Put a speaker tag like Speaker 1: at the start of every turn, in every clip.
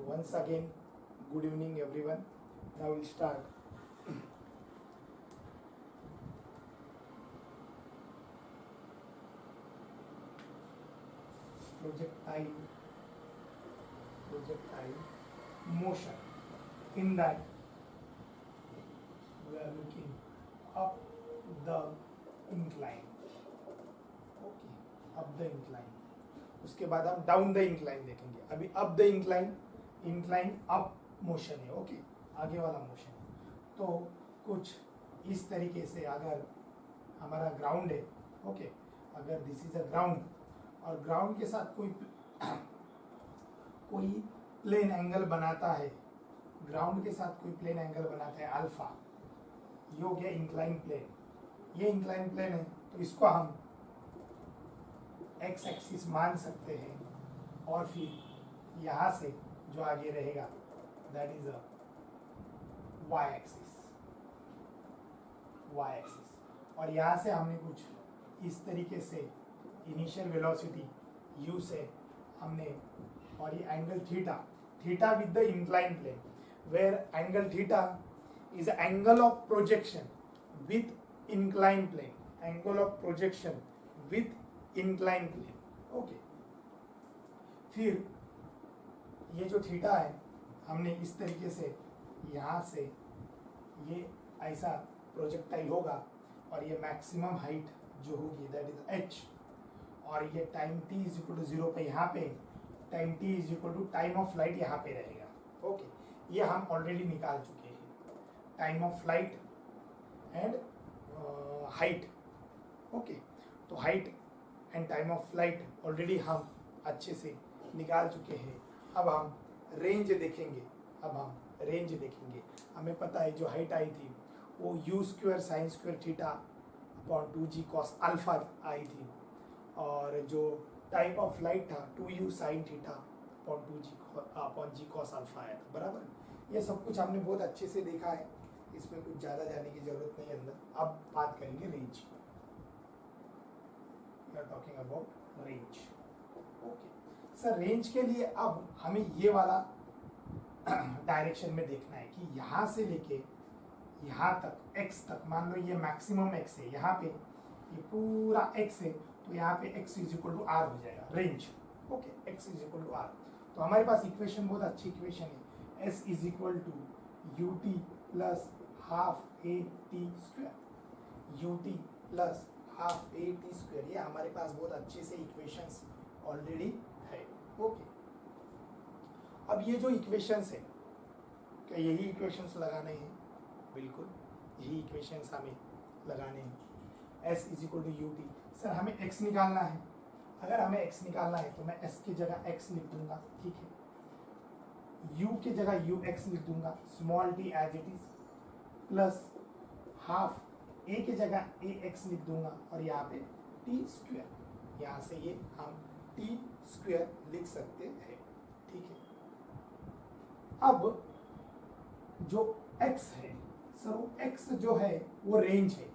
Speaker 1: once again, good evening everyone. Now we'll start. projectile motion. In that we are looking up the incline. Okay, up the incline. उसके बाद हम down the incline देखेंगे. अभी up the incline, incline up motion है. Okay, आगे वाला motion है. तो कुछ इस तरीके से अगर हमारा ग्राउंड है, ओके, अगर दिस इज अ ग्राउंड और ग्राउंड के साथ कोई प्लेन एंगल बनाता है, ग्राउंड के साथ कोई प्लेन एंगल बनाता है अल्फा, ये हो गया इंक्लाइन प्लेन. ये इंक्लाइन प्लेन है तो इसको हम एक्स एक्सिस मान सकते हैं और फिर यहाँ से जो आगे रहेगा that is a Y axis. Y axis. और यहाँ से हमने कुछ इस तरीके से इनिशियल वेलोसिटी u से हमने, और ये angle theta, theta with the incline plane, where angle theta is angle of projection with incline plane. Angle of projection with incline plane. Okay, फिर ये जो थीटा है हमने इस तरीके से यहाँ से ये ऐसा प्रोजेक्टाइल होगा और ये मैक्सिमम हाइट जो होगी दैट इज h, और ये time t is equal to 0 पे यहाँ पे time t is equal to time of flight यहाँ पे रहेगा. ओके, ये हम ऑलरेडी निकाल चुके हैं, time of flight and height. Okay, तो height and time of flight already हम अच्छे से निकाल चुके हैं. अब हम रेंज देखेंगे. अब हम रेंज देखेंगे. हमें पता है जो हाइट आई थी वो u square sine square theta upon 2g cos alpha आई थी, और जो टाइम ऑफ फ्लाइट था 2u sine theta upon g cos alpha आया था. बराबर, ये सब कुछ हमने बहुत अच्छे से देखा है, इसमें कुछ ज़्यादा जाने की जरूरत नहीं है अंदर. अब बात करेंगे range. We are talking about range. Okay sir, range के लिए अब हमें ये वाला डायरेक्शन में देखना है कि यहाँ से लेके यहाँ तक x तक, मान लो ये मैक्सिमम x है, यहाँ पे ये पूरा x है, तो यहाँ पे x is equal to R हो जाएगा range. Okay, x is equal to R. तो हमारे पास इक्वेशन बहुत अच्छी इक्वेशन है, s is equal to U T plus half A T square. U T plus half A T square, ये हमारे पास बहुत अच्छे से इक्वेशंस ऑलरेडी है. ओके, अब ये जो इक्वेशंस है, क्या यही इक्वेशंस लगाने हैं? बिल्कुल यही इक्वेशंस हमें लगाने हैं. s is equal to U T. Sir हमें x निकालना है. अगर हमें x निकालना है तो मैं s की जगह x लिख दूंगा, ठीक है. u की जगह ux लिख दूंगा, small t as it is, plus half a की जगह ax लिख दूंगा, और यहाँ पे t स्क्वायर, यहाँ से ये हम t स्क्वायर लिख सकते हैं, ठीक है. अब जो x है सर, वो x जो है वो रेंज है.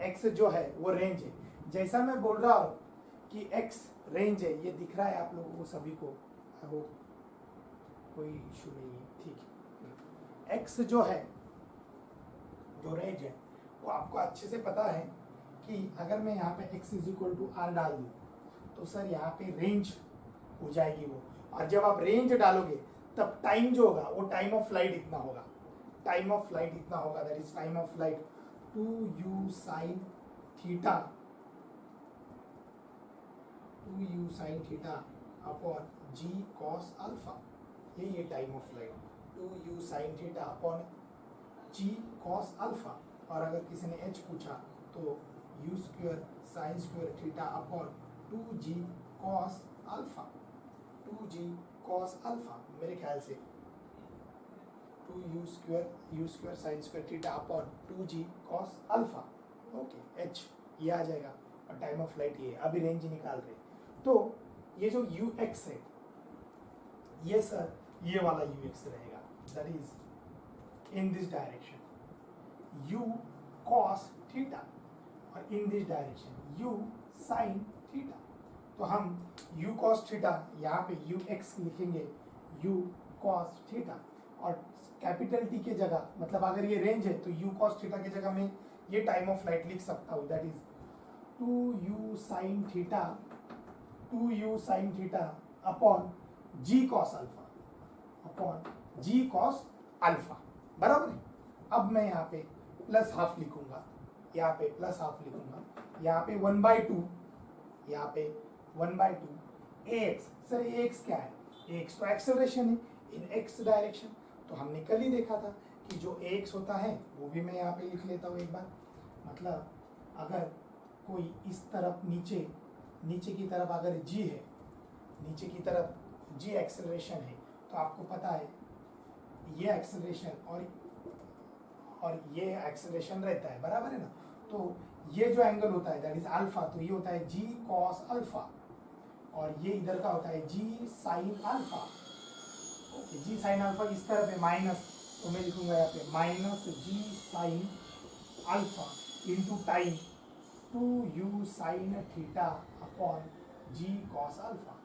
Speaker 1: x जो है वो रेंज है. जैसा मैं बोल रहा हूँ कि x रेंज है, ये दिख रहा है आप लोगों को सभी को, हो कोई इशू नहीं है, ठीक है. x जो है, जो रेंज है, वो आपको अच्छे से पता है कि अगर मैं यहाँ पे x is equal to R डाल दूँ तो सर यहाँ पे रेंज हो जाएगी वो. और जब आप रेंज डालोगे तब टाइम जो होगा वो टाइम ऑफ फ्लाइट इतना होगा. टाइम ऑफ फ्लाइट इतना होगा, that is time of flight 2u sine theta, 2u sine theta upon g cos alpha. ये time of flight 2u sine theta upon g cos alpha. और अगर किसी ने h पूछा तो u square sine square theta upon 2g cos alpha. 2g cos alpha, मेरे ख्याल से 2u square sine square theta upon 2g cos alpha. Okay, h ये आ जाएगा, और टाइम ऑफ फ्लाइट ये. अभी रेंज निकाल रहे. तो ये जो ux है, ये सर ये वाला ux रहेगा, that is in this direction u cos theta, और in this direction u sin theta. तो हम u cos थीटा यहाँ पे ux लिखेंगे u कॉस थीटा, और कैपिटल टी के जगह, मतलब अगर ये रेंज है तो यू कॉस थीटा की जगह मैं ये टाइम ऑफ फ्लाइट लिख सकता हूँ, that is 2u sine theta, 2u sine theta upon ji cos alpha, upon ji cos alpha, बराबर है। अब मैं यहाँ पे प्लस हाफ लिखूंगा, यहाँ पे प्लस हाफ लिखूंगा, यहाँ पे 1/2, यहाँ पे 1/2 ax। सर ax क्या है? ax तो एक्सेलरेशन है इन x डायरेक्शन, तो हमने कल ही देखा था कि जो ax होता है वो भी मैं यहाँ पे लिख लेता हूँ एक बार। मतलब अगर कोई इस तरफ नीचे की तरफ अगर g है, नीचे की तरफ g एक्सेलरेशन है, तो आपको पता है ये एक्सेलरेशन और ये एक्सेलरेशन रहता है, बराबर है ना। तो ये जो एंगल होता है दैट इज अल्फा, तो ये होता है जी कॉस अल्फा, और ये इधर का होता है g sine alpha. Okay, g sine alpha इस तरफ है माइनस, तो मैं लिखूंगा यहाँ पे minus g sine alpha into time 2u sine theta upon जी कॉस अल्फा।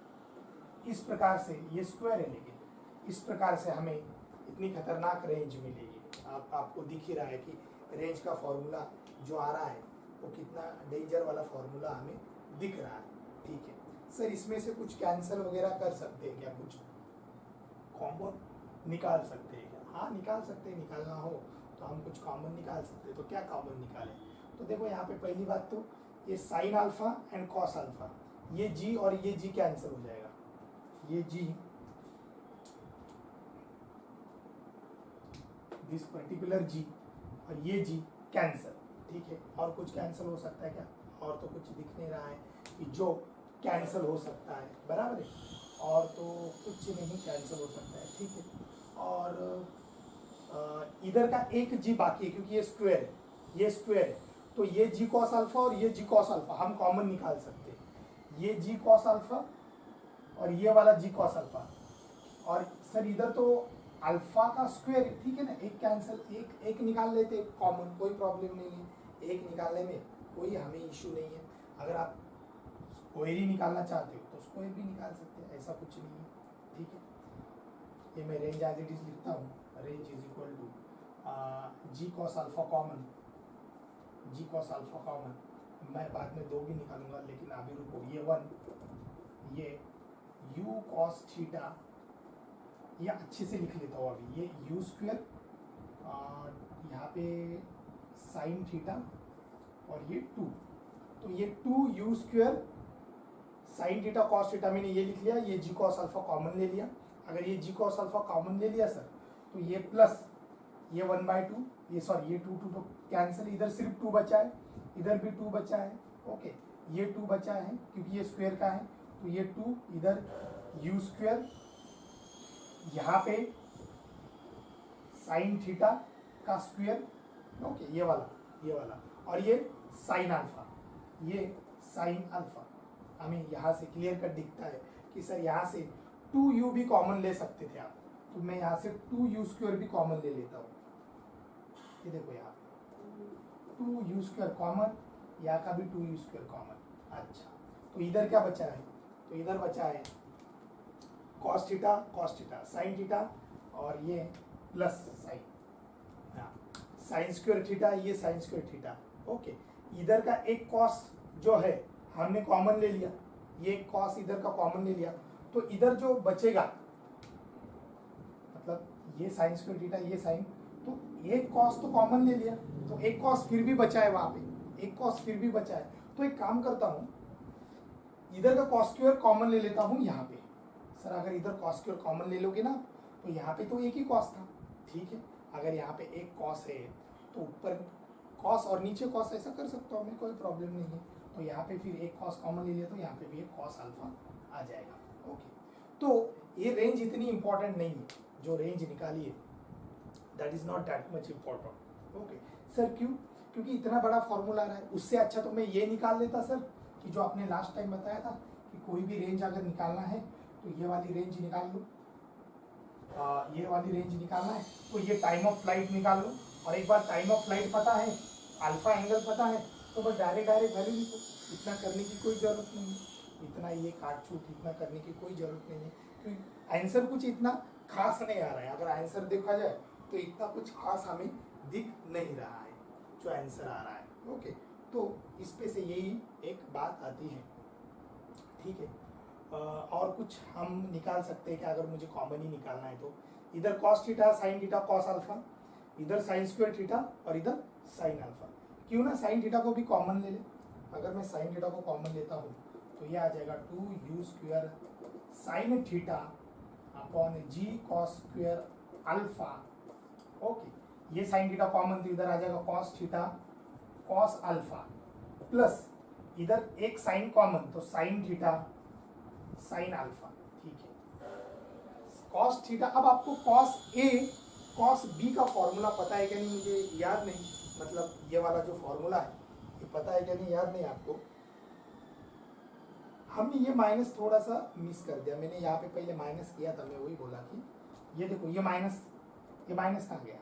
Speaker 1: इस प्रकार से ये स्क्वायर है, लेकिन इस प्रकार से हमें इतनी खतरनाक रेंज मिलेगी। आपको दिख ही रहा है कि रेंज का फॉर्मूला जो आ रहा है वो कितना डेंजर वाला फॉर्मूला हमें दिख रहा है। ठीक है सर, इसमें से कुछ कैंसिल वगैरह कर सकते हैं क्या, कुछ कॉमन निकाल सकते हैं क्या? हाँ निकाल सकते हैं, निकालना हो तो हम कुछ कॉमन निकाल सकते हैं। तो क्या कॉमन निकालें? तो देखो यहाँ पे पहली बात तो ये sine alpha and cos alpha, ये जी और ये जी कैंसिल हो जाएगा, ये जी दिस पर्टिकुलर जी और ये जी कैंसिल। ठीक है, और कुछ कैंसिल हो सकता है क्या? और तो कुछ दिख नहीं रहा है कि जो कैंसिल हो सकता है, बराबर है, और तो कुछ नहीं कैंसिल हो सकता है। ठीक है, और इधर का एक जी बाकी है क्योंकि ये स्क्वायर है, ये स्क्वायर है, तो ये जी कॉस अल्फा और ये जी कॉस अल्फा हम कॉमन निकाल सकते हैं, ये जी कॉस अल्फा और ये वाला जी कॉस अल्फा। और सर इधर तो अल्फा का स्क्वायर है, ठीक है ना, एक कैंसिल, एक निकाल लेते कॉमन, कोई प्रॉब्लम नहीं है, एक निकालने में कोई हमें इश्यू नहीं है। अगर आप स्क्वायर ही निकालना चाहते हो तो स्क्वायर भी निकाल सकते हैं, ऐसा कुछ नहीं है। ठीक है, ये मैं रेंज एज इट इज लिखता हूँ, range is equal to G cos alpha common, G cos alpha common, मैं बाद में दो भी निकालूंगा लेकिन अभी रुको, ये 1, ये यू कॉस थीटा, ये अच्छे से लिख लेता हूँ अभी, ये यू स्क्वायर, यहाँ पे साइन थीटा और ये 2, तो ये 2u square sine theta cos theta मैंने ये लिख लिया, ये जी कॉस अल्फा कॉमन ले लिया। अगर ये जी कॉस अल्फा कॉमन ले लिया सर, तो ये प्लस ये 1/2, ये सॉरी ये 2 तो कैंसिल, इधर सिर्फ 2 बचा है, इधर भी 2 बचा है। ओके, ये 2 बचा है क्योंकि ये स्क्वायर का है, तो ये 2 इधर यू स्क्वायर, यहाँ पे साइन थीटा का स्क्वायर, ओके ये वाला और ये साइन अल्फा, ये साइन अल्फा। हमें यहाँ से क्लियर कट दिखता है कि सर यहाँ से 2u भी कॉमन ले सकते थे आप, तो मैं यहाँ से 2u स्क्वायर भी कॉमन ले लेता हूँ। ये देखो यहाँ 2u स्क्वायर कॉमन, यहाँ का भी 2u स्क्वायर कॉमन। अच्छा, तो इधर क्या बचा है? तो इधर बचा है कॉस थीटा साइन थीटा और ये plus sign, sign square theta, ये साइन स्क्वायर थीटा। ओके, इधर का एक कॉस जो है हमने कॉमन ले लिया, ये कॉस इधर का कॉमन ले लिया, तो इधर जो बचेगा, मतलब ये साइन स्क्वायर थीटा, ये साइन, तो एक कॉस तो कॉमन ले लिया, तो एक कॉस फिर भी बचा है वहां पे, एक कॉस फिर भी बचा है। तो एक काम करता हूं, इधर का कॉस स्क्वायर कॉमन ले लेता हूं यहाँ पे। सर अगर इधर कॉस स्क्वायर कॉमन ले लोगे ना, तो यहाँ पे तो एक ही कॉस था, ठीक है। अगर यहाँ पे एक कॉस है तो ऊपर कॉस और नीचे कॉस, ऐसा कर सकता हूँ मैं, कोई प्रॉब्लम नहीं है। तो यहाँ पे फिर एक कॉस कॉमन ले लिया, तो यहाँ पे भी एक कॉस अल्फा आ जाएगा। ओके, तो ये रेंज इतनी इंपॉर्टेंट नहीं है, जो रेंज निकाली है that is not that much important. Okay sir, क्यों? क्योंकि इतना बड़ा फॉर्मूला आ रहा है, उससे अच्छा तो मैं ये निकाल लेता सर, कि जो आपने लास्ट टाइम बताया था कि कोई भी रेंज अगर निकालना है तो ये वाली रेंज निकाल लो, ये वाली रेंज निकालना है तो ये टाइम ऑफ फ्लाइट निकाल लो, और एक बार टाइम ऑफ फ्लाइट पता है, अल्फा एंगल पता है, तो बस डायरेक्ट वैल्यू लिखो, इतना करने की कोई ज़रूरत नहीं है, इतना ये काट छूट इतना करने की कोई ज़रूरत नहीं है, क्योंकि आंसर कुछ इतना खास नहीं आ रहा है। अगर आंसर देखा जाए तो इतना कुछ खास हमें दिख नहीं रहा है जो आंसर आ रहा है। ओके, तो इस पे से यही एक बात आती है, ठीक है। और कुछ हम निकाल सकते हैं कि अगर मुझे कॉमन ही निकालना है तो इधर cos theta sine theta cos alpha, इधर साइन स्क्वायर थीटा और इधर साइन अल्फा। क्यों ना साइन थीटा को भी कॉमन ले ले। अगर मैं साइन थीटा को कॉमन लेता हूँ तो ये आ जाएगा 2u square sine theta upon जी कॉस स्क्वायर अल्फा। ओके, ये साइन थीटा कॉमन तो इधर आ जाएगा cos theta cos alpha, plus इधर एक साइन कॉमन तो साइन थीटा साइन अल्फा, ठीक है। कॉस थीटा, अब आपको कॉस ए कॉस बी का फॉर्मूला पता है क्या नहीं मुझे याद नहीं, मतलब ये वाला जो फॉर्मूला है ये पता है क्या नहीं याद नहीं आपको। हमने ये माइनस थोड़ा सा मिस कर दिया, मैंने यहाँ पे पहले माइनस किया था, मैं वही बोला कि ये देखो ये माइनस कहाँ गया,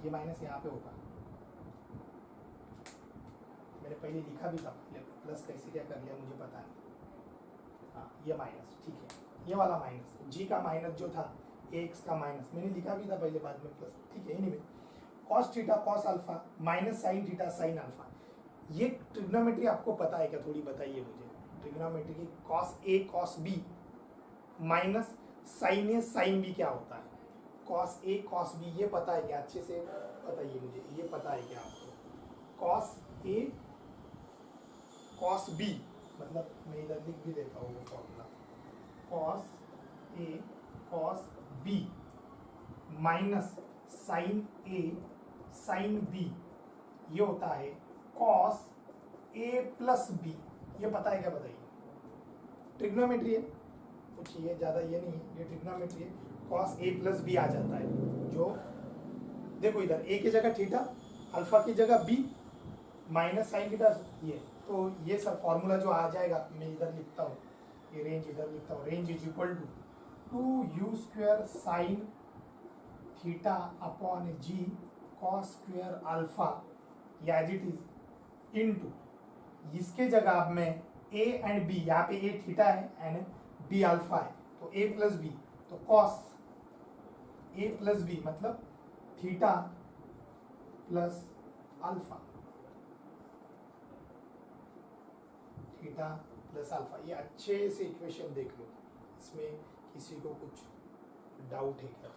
Speaker 1: ये माइनस यहाँ पे होगा, मैंने पहले लिखा भी था, प्लस कैसे क्या कर लिया मुझे पता नहीं। हाँ ये माइनस, ठीक है, ये वाला माइनस जी का माइनस जो था एक्स का माइनस मैंने लिखा भी था पहले, बाद में प्लस, ठीक है। Anyway cos theta cos alpha minus sign theta sine alpha, ये ट्रिग्नोमेट्री आपको पता है क्या, थोड़ी बताइए मुझे। ट्रिग्नोमेट्री की cos A cos B minus sine A sine B क्या होता है, कॉस ए कॉस बी ये पता है क्या, अच्छे से बताइए मुझे, ये पता है क्या आपको। कॉस ए कॉस बी मतलब मैं इधर लिख भी देता हूँ वो formula, cos A cos B minus sine A sine B ये होता है कॉस ए प्लस बी, ये पता है क्या बताइए। ट्रिग्नोमेट्री है कुछ, ये ज़्यादा ये नहीं है, ये ट्रिग्नोमेट्री है। कॉस ए प्लस बी आ जाता है, जो देखो इधर ए की जगह थीटा, अल्फा की जगह बी, माइनस साइन थीटा ये, तो ये सब फॉर्मूला जो आ जाएगा मैं इधर लिखता हूँ, ये रेंज इधर लिखता हूँ, range is equal to 2u square sine theta upon ji cos square alpha या एज इट इज इनटू, इसके जगह अब मैं a एंड b, यहाँ पे a थीटा है एंड b अल्फा है, तो a प्लस बी, तो कॉस a प्लस बी मतलब theta plus alpha, theta plus alpha. ये अच्छे से इक्वेशन देख लो, इसमें किसी को कुछ डाउट है क्या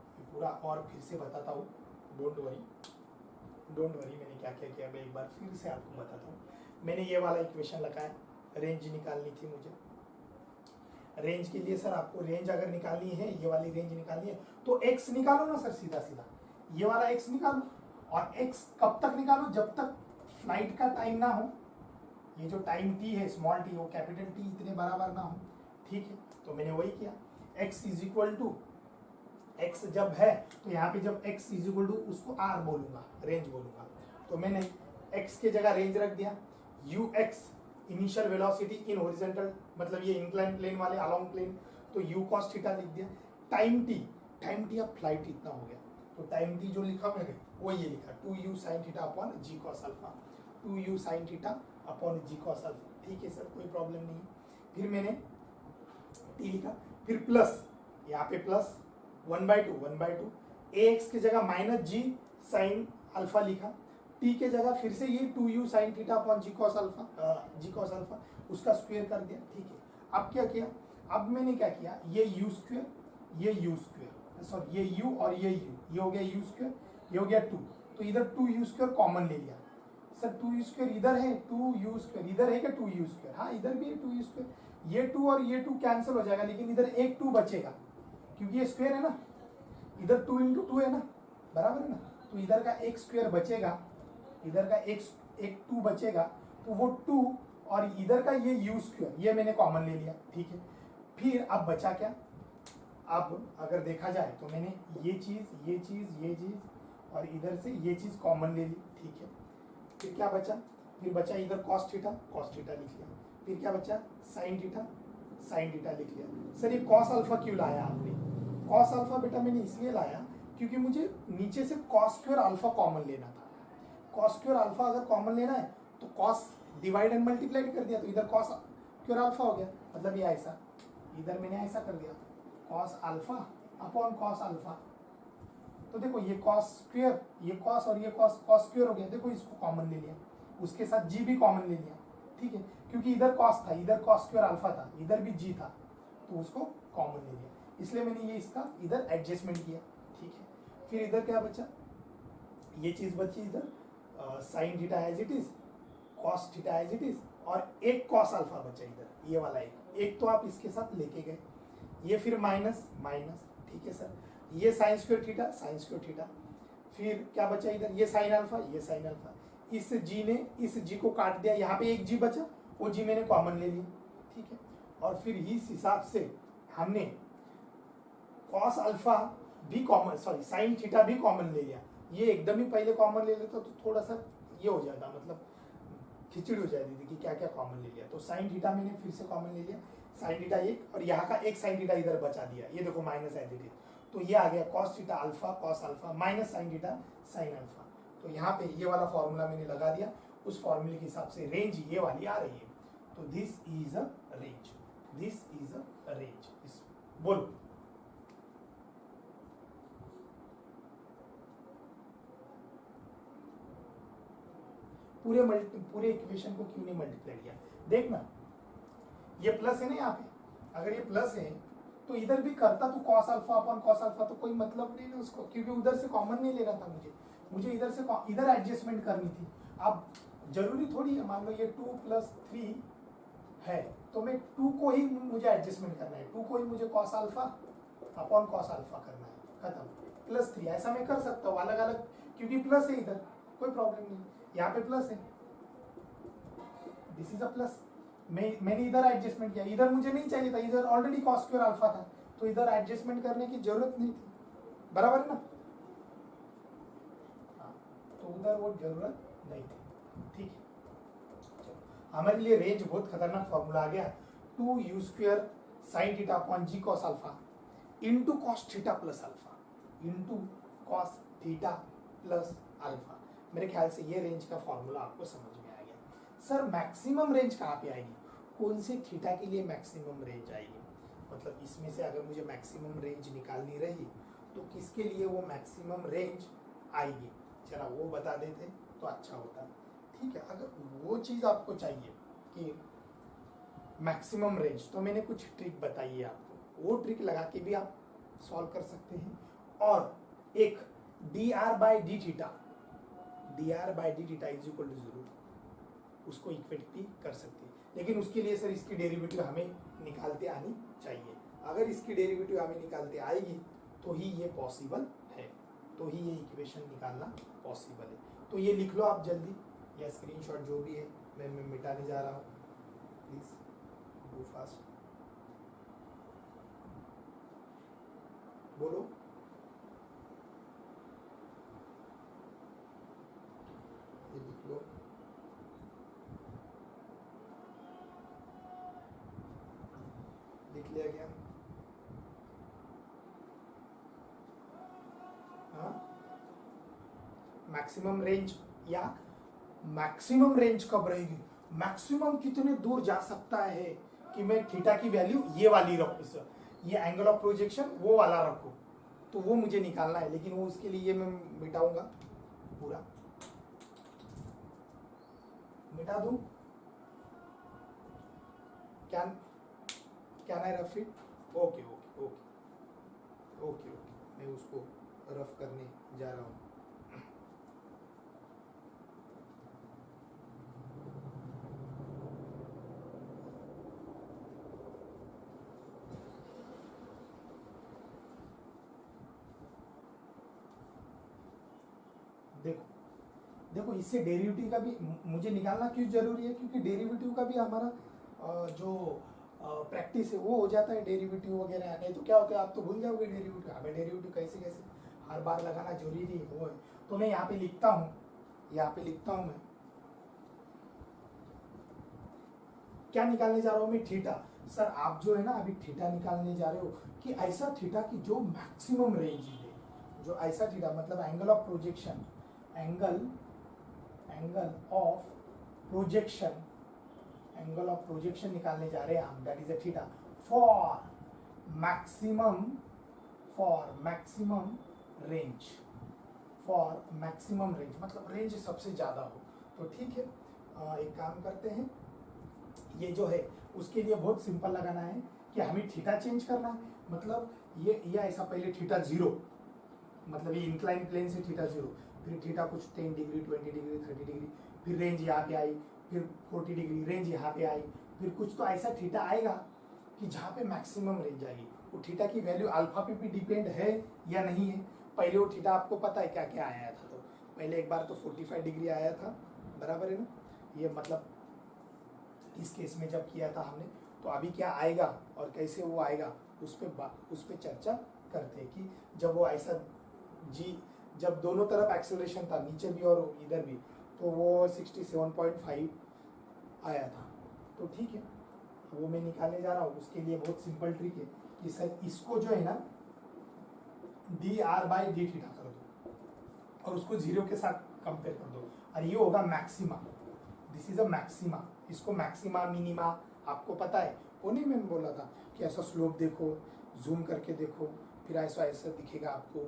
Speaker 1: तो पूरा और फिर से बताता हूँ, डोंट वरी मैंने क्या क्या किया मैं एक बार फिर से आपको बताता हूँ। मैंने ये वाला इक्वेशन लगाया, रेंज निकालनी थी मुझे। रेंज के लिए सर आपको रेंज अगर निकालनी है, ये वाली रेंज निकालनी है तो x निकालो ना सर, सीधा सीधा ये वाला x निकालो, और x कब तक निकालो, जब तक फ्लाइट का टाइम ना हो, ये जो टाइम t है स्मॉल t वो कैपिटल T इतने बराबर ना हो, ठीक है। तो मैंने वही किया, x is equal to x जब है तो यहाँ पे जब x इज इक्वल टू उसको r बोलूंगा, रेंज बोलूंगा, तो मैंने x के जगह रेंज रख दिया, ux initial velocity in horizontal मतलब ये इंक्लाइन प्लेन वाले अलोंग प्लेन, तो u cos थीटा लिख दिया, टाइम t अब फ्लाइट इतना हो गया, तो टाइम t जो लिखा मैंने वो ये लिखा 2u sin theta upon g cos alpha, 2u sin theta upon g cos alpha, ठीक है सर कोई प्रॉब्लम नहीं। फिर मैंने t लिखा, फिर प्लस यहाँ पे प्लस 1/2 ax की जगह माइनस जी साइन अल्फा लिखा, t के जगह फिर से ये 2u साइन थीटा अपॉन जी कॉस अल्फा उसका स्क्वायर कर दिया, ठीक है। अब क्या किया, अब मैंने क्या किया, ये u स्क्वायर सॉरी ये u और ये u, ये हो गया u स्क्वायर, ये हो गया 2, तो इधर 2u स्क्वायर कॉमन ले लिया। सर 2u स्क्वायर इधर है, 2u स्क्वायर इधर है क्या, 2u स्क्वायर, हाँ इधर भी है 2u स्क्वायर, ये 2 और ये 2 कैंसिल हो जाएगा, लेकिन इधर एक 2 बचेगा क्योंकि ये स्क्वायर है ना, इधर 2 × 2 है ना, बराबर है ना, तो इधर का एक स्क्वायर बचेगा, इधर का एक 2 बचेगा, तो वो 2 और इधर का ये u स्क्वायर ये मैंने कॉमन ले लिया, ठीक है। फिर अब बचा क्या, अब अगर देखा जाए तो मैंने ये चीज़ और इधर से ये चीज़ कॉमन ले ली, ठीक है। फिर क्या बचा, फिर बचा इधर cos थीटा लिख लिया, फिर क्या बचा sin थीटा लिख लिया। सर ये cos अल्फा क्यों लाया आपने, cos अल्फा बेटा मैंने इसलिए लाया क्योंकि मुझे नीचे से cos स्क्वायर अल्फा कॉमन लेना था। cos स्क्वायर अल्फा अगर कॉमन लेना है तो cos डिवाइड एंड मल्टीप्लाइड कर दिया, तो इधर cos स्क्वायर अल्फा हो गया, मतलब ये ऐसा इधर मैंने ऐसा कर दिया cos alpha upon cos alpha. तो देखो ये कॉस स्क्वायर, ये कॉस और ये कॉस, कॉस स्क्वायर हो गया। देखो इसको कॉमन ले लिया, उसके साथ जी भी कॉमन ले लिया, ठीक है, क्योंकि इधर कॉस था, इधर कॉस स्क्वायर अल्फा था, इधर भी जी था, तो उसको कॉमन ले लिया, इसलिए मैंने ये इसका इधर एडजस्टमेंट किया, ठीक है। फिर इधर क्या बचा, ये चीज बची इधर sine theta as it is, cos theta as it is, और एक कॉस अल्फा बचा इधर, ये वाला एक तो आप इसके साथ लेके गए, ये फिर माइनस माइनस, ठीक है सर, ये sign square theta sine square theta, फिर क्या बचा इधर, ये साइन अल्फा ये साइन अल्फा, इस जी ने इस जी को काट दिया, यहाँ पे एक जी बचा, वो जी मैंने कॉमन ले लिया, ठीक है। और फिर इस हिसाब से हमने कॉस अल्फा भी कॉमन, सॉरी साइन थीटा भी कॉमन ले लिया। ये एकदम ही पहले कॉमन ले लेता तो थोड़ा सा ये हो जाता, मतलब खिचड़ी हो जाती थी कि क्या क्या कॉमन ले लिया। तो साइन थीटा मैंने फिर से कॉमन ले लिया, साइन थीटा एक, और यहाँ का एक साइन थीटा इधर बचा दिया, ये देखो माइनस एज इट इज, तो ये आ गया cos theta alpha cos alpha minus sign theta sine alpha. तो यहाँ पे ये वाला फॉर्मूला मैंने लगा दिया, उस फॉर्मूले के हिसाब से रेंज ये वाली आ रही है। तो this is a range, this is a range. बोलो पूरे इक्वेशन को क्यों नहीं मल्टीप्लाई किया, देखना ये प्लस है ना, यहाँ पे अगर ये प्लस है तो इधर भी करता तो cos alpha upon cos alpha, तो कोई मतलब नहीं ना उसको, क्योंकि उधर से कॉमन नहीं लेना था मुझे इधर से इधर एडजस्टमेंट करनी थी। अब जरूरी थोड़ी है, मान लो ये 2 + 3 है तो मैं 2 को ही मुझे एडजस्टमेंट करना है, 2 को ही मुझे cos alpha upon cos alpha करना है, खत्म। +3 ऐसा मैं कर सकता हूँ अलग अलग, क्योंकि प्लस है इधर, कोई प्रॉब्लम नहीं, यहाँ पे प्लस है, दिस इज अ प्लस। मैंने इधर एडजस्टमेंट किया, इधर मुझे नहीं चाहिए था, इधर ऑलरेडी कॉस स्क्वायर अल्फा था, तो इधर एडजस्टमेंट करने की जरूरत नहीं थी, बराबर है ना, तो उधर वो जरूरत नहीं थी, ठीक है। हमारे लिए रेंज बहुत खतरनाक फॉर्मूला आ गया, 2u² sin थीटा अपॉन जी cos alpha into cos theta plus alpha into cos theta plus alpha. मेरे ख्याल से ये रेंज का फॉर्मूला आपको समझ में आ गया। सर मैक्सिमम रेंज कहाँ पे आएगी, कौन से थीटा के लिए मैक्सिमम रेंज आएगी, मतलब इसमें से अगर मुझे मैक्सिमम रेंज निकालनी रही तो किसके लिए वो मैक्सिमम रेंज आएगी, जरा वो बता देते तो अच्छा होता, ठीक है। अगर वो चीज़ आपको चाहिए कि मैक्सिमम रेंज, तो मैंने कुछ ट्रिक बताई है आपको, वो ट्रिक लगा के भी आप सॉल्व कर सकते हैं। और एक dr/d theta, dr/d theta is equal to 0, उसको इक्वेट भी कर सकते हैं, लेकिन उसके लिए सर इसकी डेरिवेटिव हमें निकालते आनी चाहिए। अगर इसकी डेरिवेटिव हमें निकालते आएगी तो ही ये पॉसिबल है, तो ही ये इक्वेशन निकालना पॉसिबल है। तो ये लिख लो आप जल्दी, या स्क्रीनशॉट जो भी है मैं मिटाने जा रहा हूँ, प्लीज गो फास्ट, बोलो ये लिख लो, लिख लिया गया, हाँ मैक्सिमम रेंज, या मैक्सिमम रेंज कब रहेगी, मैक्सिमम कितने दूर जा सकता है कि मैं थीटा की वैल्यू ये वाली रखूँ, ये एंगल ऑफ प्रोजेक्शन वो वाला रखूँ, तो वो मुझे निकालना है, लेकिन वो उसके लिए मैं मिटाऊंगा, पूरा मिटा दूं, क्या ना rough it, okay okay okay okay okay, मैं उसको रफ करने जा रहा हूँ। देखो देखो इससे डेरिवेटिव का भी मुझे निकालना क्यों जरूरी है, क्योंकि डेरिवेटिव का भी हमारा जो प्रैक्टिस है वो हो जाता है, डेरिवेटिव वगैरह, नहीं तो क्या होता है आप तो भूल जाओगे डेरिवेटिव, हमें डेरिवेटिव कैसे कैसे हर बार लगाना जरूरी है वो है। तो मैं यहाँ पे लिखता हूँ, यहाँ पे लिखता हूँ मैं क्या निकालने जा रहा हूँ मैं, थीटा। सर आप जो है ना अभी थीटा निकालने जा रहे हो कि ऐसा थीटा की जो मैक्सिमम रेंज है, जो ऐसा थीटा मतलब angle of projection, angle of projection निकालने जा रहे हैं हम, that is a theta for maximum range, for maximum range मतलब रेंज सबसे ज्यादा हो। तो ठीक है, एक काम करते हैं, ये जो है उसके लिए बहुत सिंपल लगाना है कि हमें थीटा चेंज करना है। मतलब ये ऐसा पहले थीटा 0, मतलब ये इंक्लाइन प्लेन से थीटा 0, फिर थीटा कुछ 10 डिग्री 20 डिग्री 30 डिग्री, फिर रेंज यहाँ पे आई, फिर 40 डिग्री रेंज यहाँ पे आई, फिर कुछ तो ऐसा थीटा आएगा कि जहाँ पे मैक्सिमम रेंज आएगी। वो थीटा की वैल्यू अल्फा पे भी डिपेंड है या नहीं है। पहले वो थीटा आपको पता है क्या क्या आया था, तो पहले एक बार तो 45 डिग्री आया था, बराबर है ना। ये मतलब इस केस में जब किया था हमने, तो अभी क्या आएगा और कैसे वो आएगा उस पे चर्चा करते हैं कि जब वो ऐसा जी, जब दोनों तरफ एक्सेलरेशन था, नीचे भी और इधर भी, तो वो 67.5 आया था। तो ठीक है, वो मैं निकालने जा रहा हूँ। उसके लिए बहुत सिंपल ट्रिक है कि सर इसको जो है ना dr/d थीटा कर दो और उसको 0 के साथ कंपेयर कर दो, और ये होगा maxima. This is a maxima. इसको मैक्सिमा मिनिमा आपको पता है, वो नहीं मैंने बोला था कि ऐसा स्लोप देखो, जूम करके देखो, फिर ऐसा ऐसा दिखेगा आपको।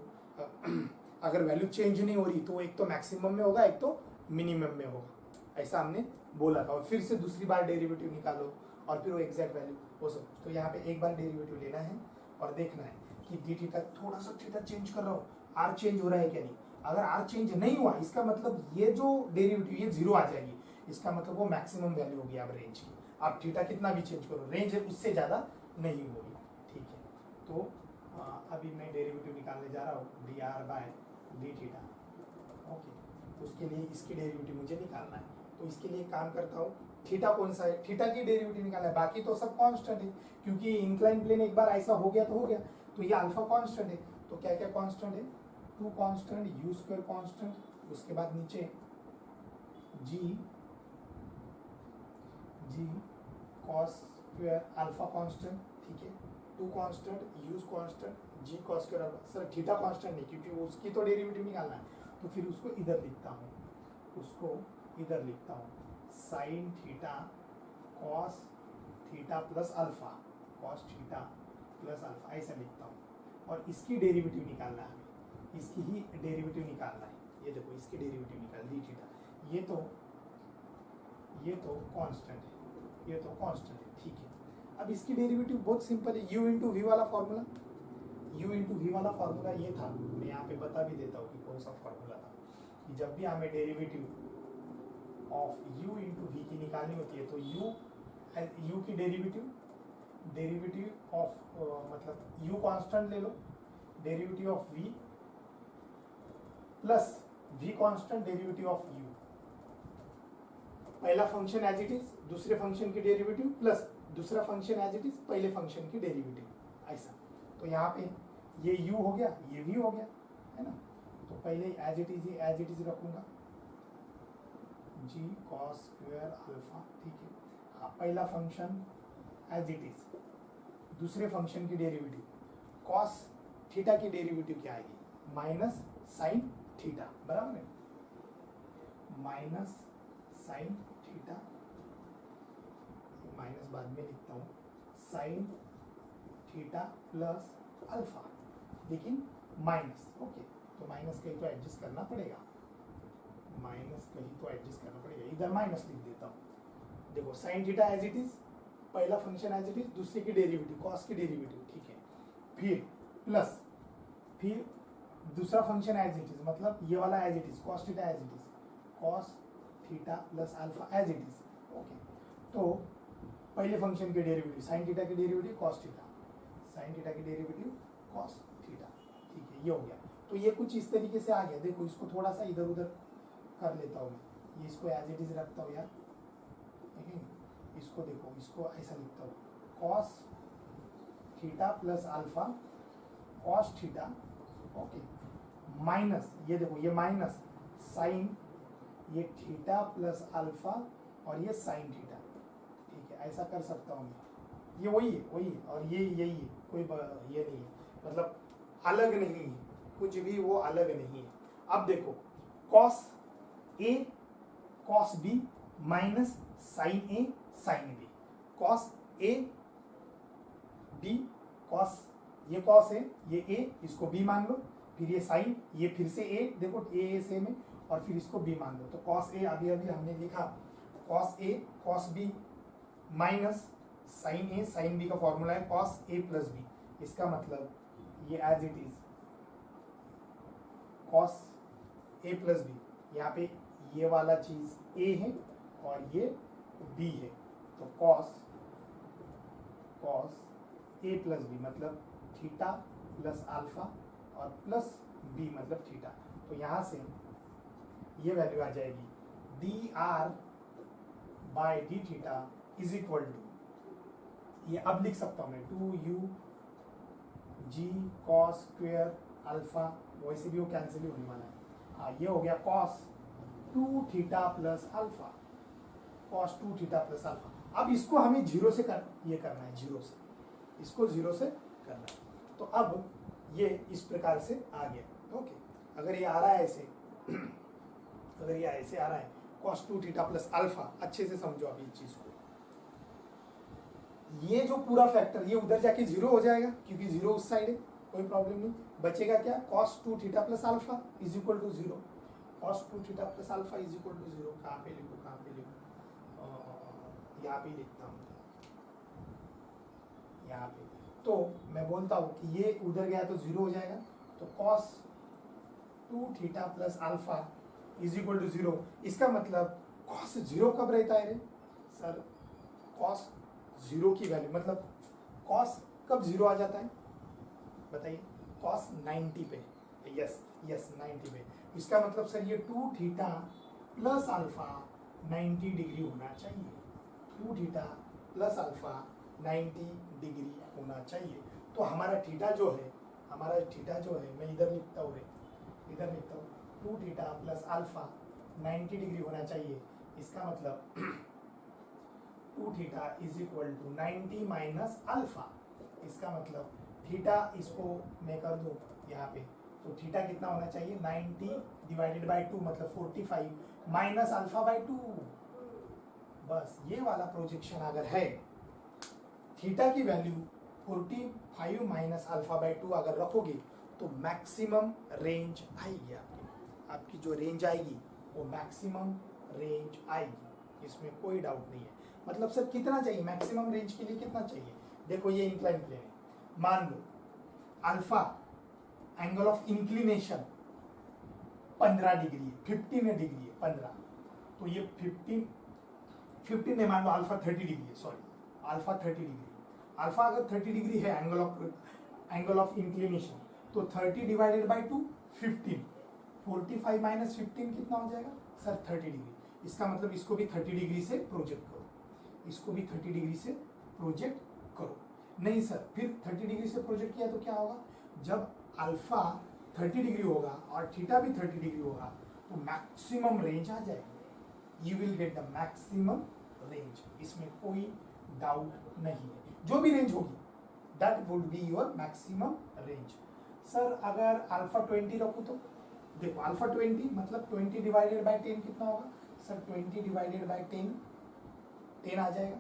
Speaker 1: अगर वैल्यू चेंज नहीं हो रही तो एक तो मैक्सिमम में होगा, एक तो मिनिमम में होगा, ऐसा हमने बोला था। और फिर से दूसरी बार डेरिवेटिव निकालो और फिर वो एग्जैक्ट वैल्यू हो सकती। तो यहाँ पे एक बार डेरिवेटिव लेना है और देखना है कि डी थीटा, थोड़ा सा थीटा चेंज कर रहा हूँ, आर चेंज हो रहा है क्या नहीं। अगर आर चेंज नहीं हुआ, इसका मतलब ये जो डेरिवेटिव ये 0 आ जाएगी, इसका मतलब वो मैक्सिमम वैल्यू होगी अब रेंज की। आप थीटा कितना भी चेंज करो, रेंज उससे ज़्यादा नहीं होगी। ठीक है, तो अभी मैं डेरिवेटिव निकालने जा रहा हूँ dr/d थीटा। ओके, उसके लिए इसकी डेरिवेटिव मुझे निकालना है। तो इसके लिए काम करता हूँ, थीटा कौन सा है, थीटा की डेरिवेटिव निकालना है, बाकी तो सब कांस्टेंट है, क्योंकि इंक्लाइन प्लेन एक बार ऐसा हो गया तो हो गया। तो ये अल्फा कांस्टेंट है, तो क्या क्या कांस्टेंट है, 2 कांस्टेंट, u स्क्वायर कांस्टेंट, उसके बाद नीचे g cos square alpha constant, ठीक है, 2 constant, u constant, g cos square alpha. Sir theta constant नहीं, क्योंकि उसकी तो डेरिवेटिव निकालना है, तो फिर उसको इधर लिखता हूँ, sine theta cos theta plus alpha, ऐसा लिखता हूँ। और इसकी डेरिवेटिव निकालना है हमें, इसकी ही डेरिवेटिव निकालना है। ये देखो, इसकी डेरिवेटिव निकाल दी थीटा, ये तो कांस्टेंट है, ठीक है। अब इसकी डेरिवेटिव बहुत सिंपल है, u इंटू वी वाला फॉर्मूला, ये था। मैं यहाँ पे बता भी देता हूँ कि कौन सा फॉर्मूला था, कि जब भी हमें derivative of u into v की निकालनी होती है, तो u की डेरिवेटिव ऑफ मतलब u कांस्टेंट ले लो, derivative of v plus v constant derivative of u। पहला फंक्शन एज इट इज, दूसरे फंक्शन की डेरिवेटिव प्लस दूसरा फंक्शन एज इट इज, पहले फंक्शन की डेरिवेटिव, ऐसा। तो यहाँ पे ये u हो गया, ये v हो गया, है ना। तो पहले एज इट इज रखूंगा, g cos स्क्वायर अल्फा, ठीक है। हाँ, पहला फंक्शन एज इट इज, दूसरे फंक्शन की डेरिवेटिव, cos थीटा की डेरिवेटिव क्या आएगी, माइनस साइन थीटा, बराबर है, माइनस साइन थीटा, माइनस बाद में लिखता हूँ, साइन थीटा प्लस अल्फा, लेकिन माइनस, ओके। तो माइनस कहीं तो एडजस्ट करना पड़ेगा, इधर माइनस लिख देता हूँ। देखो, sine theta as it is, पहला फंक्शन एज इट इज, दूसरे की डेरिवेटिव कॉस की डेरिवेटिव, ठीक है, फिर प्लस, फिर दूसरा फंक्शन एज इट इज, मतलब ये वाला as it is, cos theta as it is, cos theta plus alpha as it is, okay. तो पहले फंक्शन के डेरिवेटिव साइन थीटा की derivative cos theta, sine theta की डेरिवेटिव कॉस थीटा, ठीक है, ये हो गया। तो ये कुछ इस तरीके से आ गया। देखो, इसको थोड़ा सा इधर उधर कर लेता हूँ मैं, ये इसको एज इट इज रखता हूँ यार, ठीक है। इसको देखो, इसको ऐसा लिखता हूँ, cos theta plus alpha, cos theta, okay, minus, ये देखो, ये माइनस साइन, ये थीटा प्लस अल्फा, और ये साइन थीटा, ठीक है, ऐसा कर सकता हूँ मैं। ये वही है, और ये यही है, कोई ये नहीं है, मतलब अलग नहीं है, कुछ भी वो अलग नहीं है। अब देखो, cos A cos B minus sine A sine B, cos A D cos, ये कॉस है, ये ए, इसको बी मान लो, फिर ये साइन, ये फिर से ए, देखो ए सेम है, और फिर इसको बी मान लो। तो कॉस ए अभी अभी हमने लिखा cos A cos B minus sine A sine B का फॉर्मूला है कॉस ए प्लस बी। इसका मतलब ये as it is cos A plus B, यहाँ पे ये वाला चीज ए है और ये बी है, तो कॉस ए प्लस बी मतलब थीटा प्लस अल्फा और प्लस बी मतलब थीटा। तो यहाँ से ये वैल्यू आ जाएगी D R by D theta is equal to, ये अब लिख सकता हूँ मैं 2u जी कॉस स्क्वेयर अल्फा, वैसे भी वो कैंसिल ही होने वाला है। हाँ, ये हो गया cos 2 theta plus alpha, cos 2 theta plus alpha. अब इसको हमें जीरो से ये करना है, जीरो से, इसको जीरो से करना है। तो अब ये इस प्रकार से आ गया। ओके, अगर ये आ रहा है ऐसे अगर ये ऐसे आ रहा है कॉस 2 थीटा प्लस अल्फा, अच्छे से समझो अभी इस चीज को, ये जो पूरा फैक्टर ये उधर जाके जीरो हो जाएगा क्योंकि जीरो उस साइड है, कोई प्रॉब्लम नहीं। बचेगा क्या, cos 2 theta plus alpha is equal to zero, cos 2 theta plus alpha is equal to zero. कहाँ पे लिखूँ, यहाँ पे लिखता हूँ, यहाँ पे। तो मैं बोलता हूँ कि ये उधर गया तो जीरो हो जाएगा, तो cos 2 theta plus alpha is equal to zero. इसका मतलब कॉस जीरो कब रहता है रे सर, कॉस जीरो की वैल्यू मतलब कॉस कब जीरो आ जाता है बताइए, कॉस 90 पे, यस 90 पे। इसका मतलब सर ये 2 थीटा प्लस अल्फा 90 डिग्री होना चाहिए, 2 थीटा प्लस अल्फा 90 डिग्री होना चाहिए। तो हमारा थीटा जो है, मैं इधर लिखता हूँ, इधर लिखता हूँ 2 थीटा प्लस अल्फा 90 डिग्री होना चाहिए। इसका मतलब 2 theta is equal to 90 minus alpha. इसका मतलब थीटा, इसको मैं कर दूं यहाँ पे, तो थीटा कितना होना चाहिए, 90 डिवाइडेड बाय 2 मतलब 45 माइनस अल्फा बाय 2। बस ये वाला प्रोजेक्शन अगर है, थीटा की वैल्यू 45 माइनस अल्फा बाय 2 अगर रखोगे तो मैक्सिमम रेंज आएगी आपकी जो रेंज आएगी वो मैक्सिमम रेंज आएगी, इसमें कोई डाउट नहीं है। मतलब सर कितना चाहिए मैक्सिमम रेंज के लिए, कितना चाहिए, देखो ये इंक्लाइन प्लेन है, मान लो alpha angle of inclination 15 degree है, 15 डिग्री है 15, तो ये 15 नहीं मान लो अल्फा 30 डिग्री है, सॉरी अल्फा 30 डिग्री, अल्फा अगर 30 डिग्री है एंगल ऑफ इंक्लिनेशन, तो 30 डिवाइडेड बाय 2 15, 45 माइनस 15 कितना हो जाएगा सर 30 डिग्री। इसका मतलब इसको भी 30 डिग्री से प्रोजेक्ट करो, इसको भी 30 डिग्री से प्रोजेक्ट करो। नहीं सर फिर 30 डिग्री से प्रोजेक्ट किया तो क्या होगा, जब अल्फा 30 डिग्री होगा और थीटा भी 30 डिग्री होगा तो मैक्सिमम रेंज आ जाएगी, you will get the maximum range, इसमें कोई डाउट नहीं है। जो भी रेंज होगी that would be your maximum range. Sir अगर अल्फा 20 रखूँ तो देखो अल्फा 20 मतलब 20 डिवाइडेड बाय 10 कितना होगा सर, 20 डिवाइडेड बाय 10 आ जाएगा,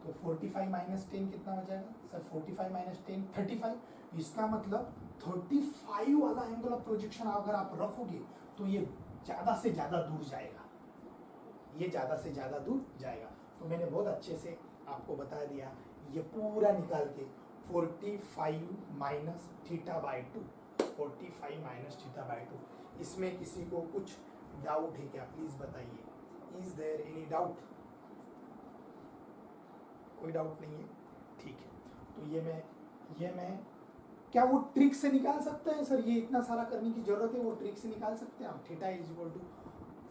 Speaker 1: तो 45 माइनस 10 कितना हो जाएगा सर, 45 माइनस 10 35। इसका मतलब 35 वाला एंगल ऑफ प्रोजेक्शन अगर आप रखोगे तो ये ज़्यादा से ज़्यादा दूर जाएगा, ये ज़्यादा से ज़्यादा दूर जाएगा। तो मैंने बहुत अच्छे से आपको बता दिया, ये पूरा निकाल के 45 minus theta by 2, 45 minus theta by 2, इसमें किसी को कुछ डाउट है क्या प्लीज़ बताइए, इज देयर एनी डाउट, कोई डाउट नहीं है, ठीक है। तो ये मैं क्या वो ट्रिक से निकाल सकते हैं सर, ये इतना सारा करने की जरूरत है, वो ट्रिक से निकाल सकते हैं आप, theta is equal to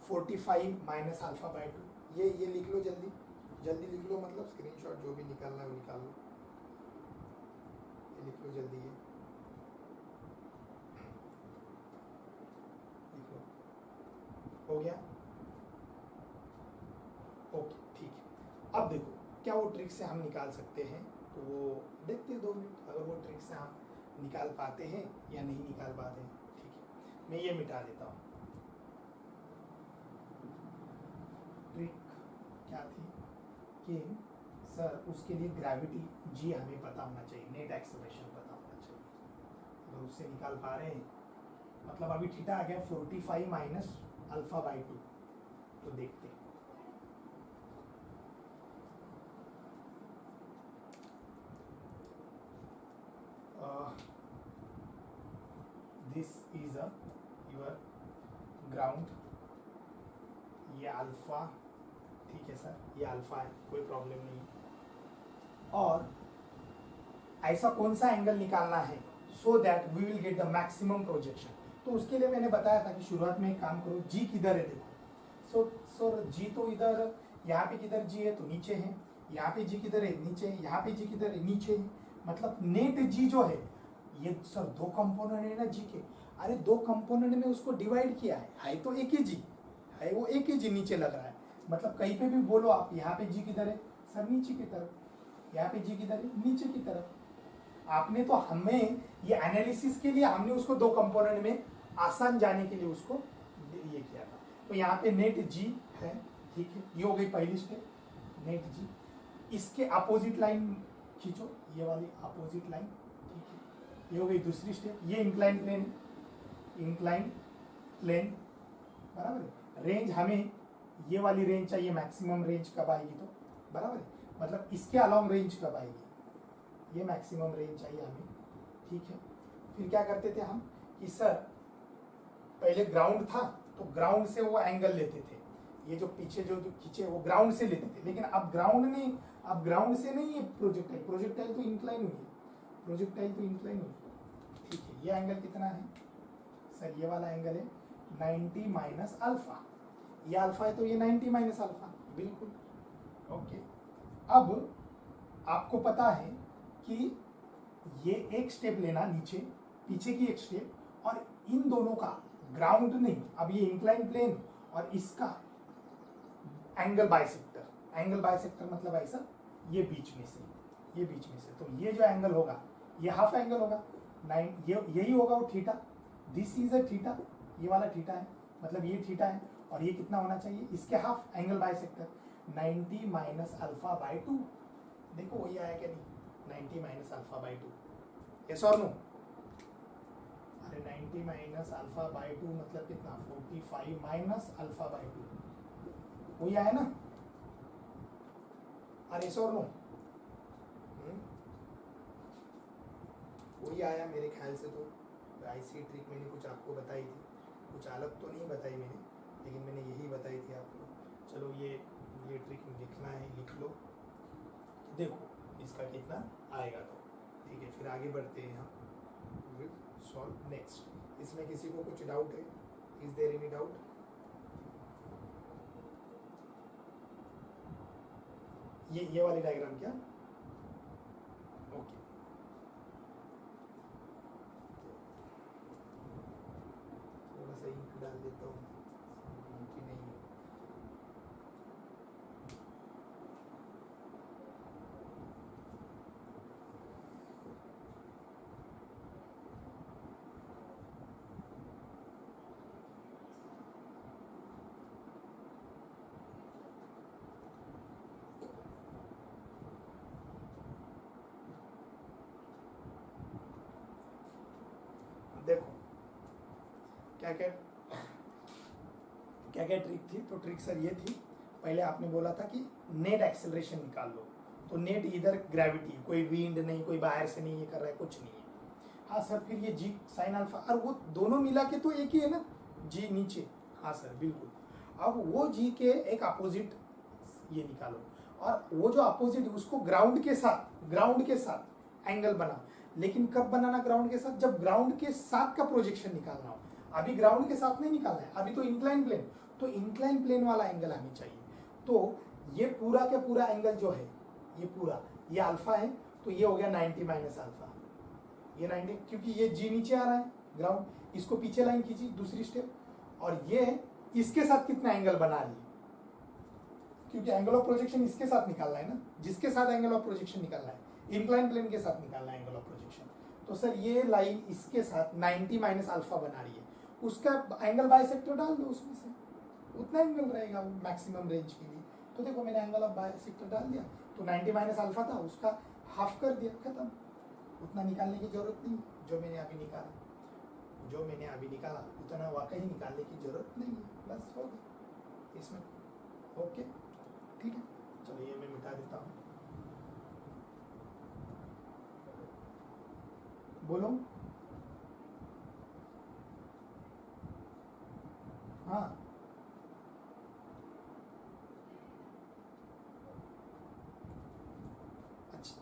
Speaker 1: 45 minus alpha by 2, ये लिख लो, जल्दी लिख लो, मतलब स्क्रीनशॉट जो भी निकालना है वो निकाल लो, ये लिख लो जल्दी, ये लिख लो, हो गया, ओके ठीक है। अब देखो क्या वो ट्रिक से हम निकाल सकते हैं, तो वो देखते हैं 2 मिनट, अगर वो ट्रिक से हम निकाल पाते हैं या नहीं निकाल पाते हैं, ठीक है। मैं ये मिटा देता हूँ, ट्रिक क्या थी कि सर उसके लिए ग्रेविटी जी हमें पता होना चाहिए, नेट एक्सेलरेशन पता होना चाहिए। अगर उससे निकाल पा रहे हैं, मतलब अभी थीटा आ गया 45 माइनस अल्फा बाई 2। तो देखते हैं, this is a your ground, ये अल्फा, ठीक है सर, ये अल्फा है, कोई प्रॉब्लम नहीं है। और ऐसा कौन सा एंगल निकालना है so that we will get the maximum projection. तो उसके लिए मैंने बताया था कि शुरुआत में एक काम करो, जी किधर है देखो। सो जी तो इधर, यहाँ पे किधर जी है तो नीचे है, यहाँ पे जी किधर है नीचे है, यहाँ पे जी किधर है नीचे है। मतलब नेट जी जो है, ये सर दो कंपोनेंट है ना जी के, अरे दो कंपोनेंट में उसको डिवाइड किया है तो एक ही जी है, वो एक ही जी नीचे लग रहा है। मतलब कहीं पे भी बोलो आप, यहाँ पे जी किधर है सर नीचे की तरफ, यहाँ पे जी किधर है नीचे की तरफ। आपने तो हमें ये एनालिसिस के लिए हमने उसको दो कंपोनेंट में आसान जाने के लिए उसको ये किया था। तो यहाँ पे नेट जी है, ठीक है, ये हो गई पहली स्टेप, नेट जी। इसके अपोजिट लाइन खींचो, ये वाली अपोजिट लाइन, ठीक है, ये हो गई दूसरी स्टेप। ये इंक्लाइन प्लेन, इंक्लाइन प्लेन बराबर है। रेंज हमें ये वाली रेंज चाहिए, मैक्सिमम रेंज कब आएगी तो बराबर है, मतलब इसके अलोंग रेंज कब आएगी, ये मैक्सिमम रेंज चाहिए हमें, ठीक है। फिर क्या करते थे हम कि सर पहले ग्राउंड था तो ग्राउंड से वो एंगल लेते थे, ये जो पीछे जो खींचे वो ग्राउंड से लेते थे, लेकिन अब ग्राउंड नहीं, अब ग्राउंड से नहीं है प्रोजेक्टाइल, प्रोजेक्टाइल तो इंक्लाइन हुई, प्रोजेक्टाइल तो इंक्लाइन हुई, ठीक है। ये एंगल कितना है सर, ये वाला एंगल है 90 माइनस अल्फा, ये अल्फा है तो ये 90 माइनस अल्फा, बिल्कुल ओके। अब आपको पता है कि ये एक स्टेप लेना नीचे, पीछे की एक स्टेप, और इन दोनों का ग्राउंड नहीं, अब ये इंक्लाइन प्लेन और इसका एंगल बाइसेक्टर, एंगल बाइसेक्टर मतलब ऐसा, ये बीच में से, ये बीच में से, तो ये जो एंगल होगा ये हाफ एंगल होगा 9, ये यही होगा वो theta, this is a theta, ये वाला थीटा है, मतलब ये थीटा है, और ये कितना होना चाहिए इसके half, angle bisector 90 minus alpha by 2। देखो वही आया क्या नहीं, 90 माइनस अल्फा बाई 2, यस और नो। अरे 90 माइनस अल्फा बाई 2 मतलब कितना, 45 माइनस अल्फा बाई 2, वही आया ना, अरे यस और नो, वही आया मेरे ख्याल से। तो ऐसी ट्रिक मैंने कुछ आपको बताई थी, कुछ अलग तो नहीं बताई मैंने, लेकिन मैंने यही बताई थी आपको। चलो ये ट्रिक लिखना है, लिख लो, देखो इसका कितना आएगा तो ठीक है। फिर आगे बढ़ते हैं हम, विल सॉल्व नेक्स्ट। इसमें किसी को कुछ डाउट है, इज देयर एनी डाउट? ये वाली डायग्राम क्या, ओके, थोड़ा सा इंक डाल देता हूँ कि नहीं। देखो क्या क्या क्या क्या ट्रिक थी, तो ट्रिक सर ये थी, पहले आपने बोला था कि नेट एक्सेलरेशन निकाल लो, तो नेट इधर ग्रेविटी, कोई विंड नहीं, कोई बाहर से नहीं ये कर रहा है, कुछ नहीं है। हाँ सर, फिर ये जी साइन अल्फा, और वो दोनों मिला के तो एक ही है ना, जी नीचे, हाँ सर बिल्कुल। अब वो जी के एक अपोजिट ये निकालो, और वो जो अपोजिट उसको ग्राउंड के साथ एंगल बनाओ, लेकिन कब बनाना ग्राउंड के साथ, जब ग्राउंड के साथ का प्रोजेक्शन निकालना हो। अभी ग्राउंड के साथ नहीं निकालना है, अभी तो इंक्लाइन प्लेन, तो इंक्लाइन प्लेन वाला एंगल हमें चाहिए। तो ये पूरा का पूरा एंगल जो है, ये पूरा, ये अल्फा है, तो ये हो गया 90 माइनस अल्फा, ये 90, क्योंकि ये जी नीचे आ रहा है ग्राउंड, इसको पीछे लाइन खींची दूसरी स्टेप, और ये इसके साथ कितना एंगल बना रही है, क्योंकि एंगल ऑफ प्रोजेक्शन इसके साथ निकालना है ना, जिसके साथ एंगल ऑफ प्रोजेक्शन निकालना है, इंक्लाइन प्लेन के साथ निकालना है एंगल ऑफ प्रोजेक्शन। तो सर ये लाइन इसके साथ 90 माइनस अल्फा बना रही है, उसका एंगल बाइसेक्टर डाल दो, उसमें से उतना एंगल रहेगा वो मैक्सिमम रेंज के लिए। तो देखो मैंने एंगल ऑफ बाइसेक्टर डाल दिया, तो 90 माइनस अल्फा था, उसका हाफ कर दिया, खत्म। उतना निकालने की जरूरत नहीं, जो मैंने अभी निकाला उतना वाकई निकालने की जरूरत नहीं है, बस हो गया इसमें। ओके ठीक है, चलो ये मैं मिटा देता हूँ। बोलो। हाँ अच्छा,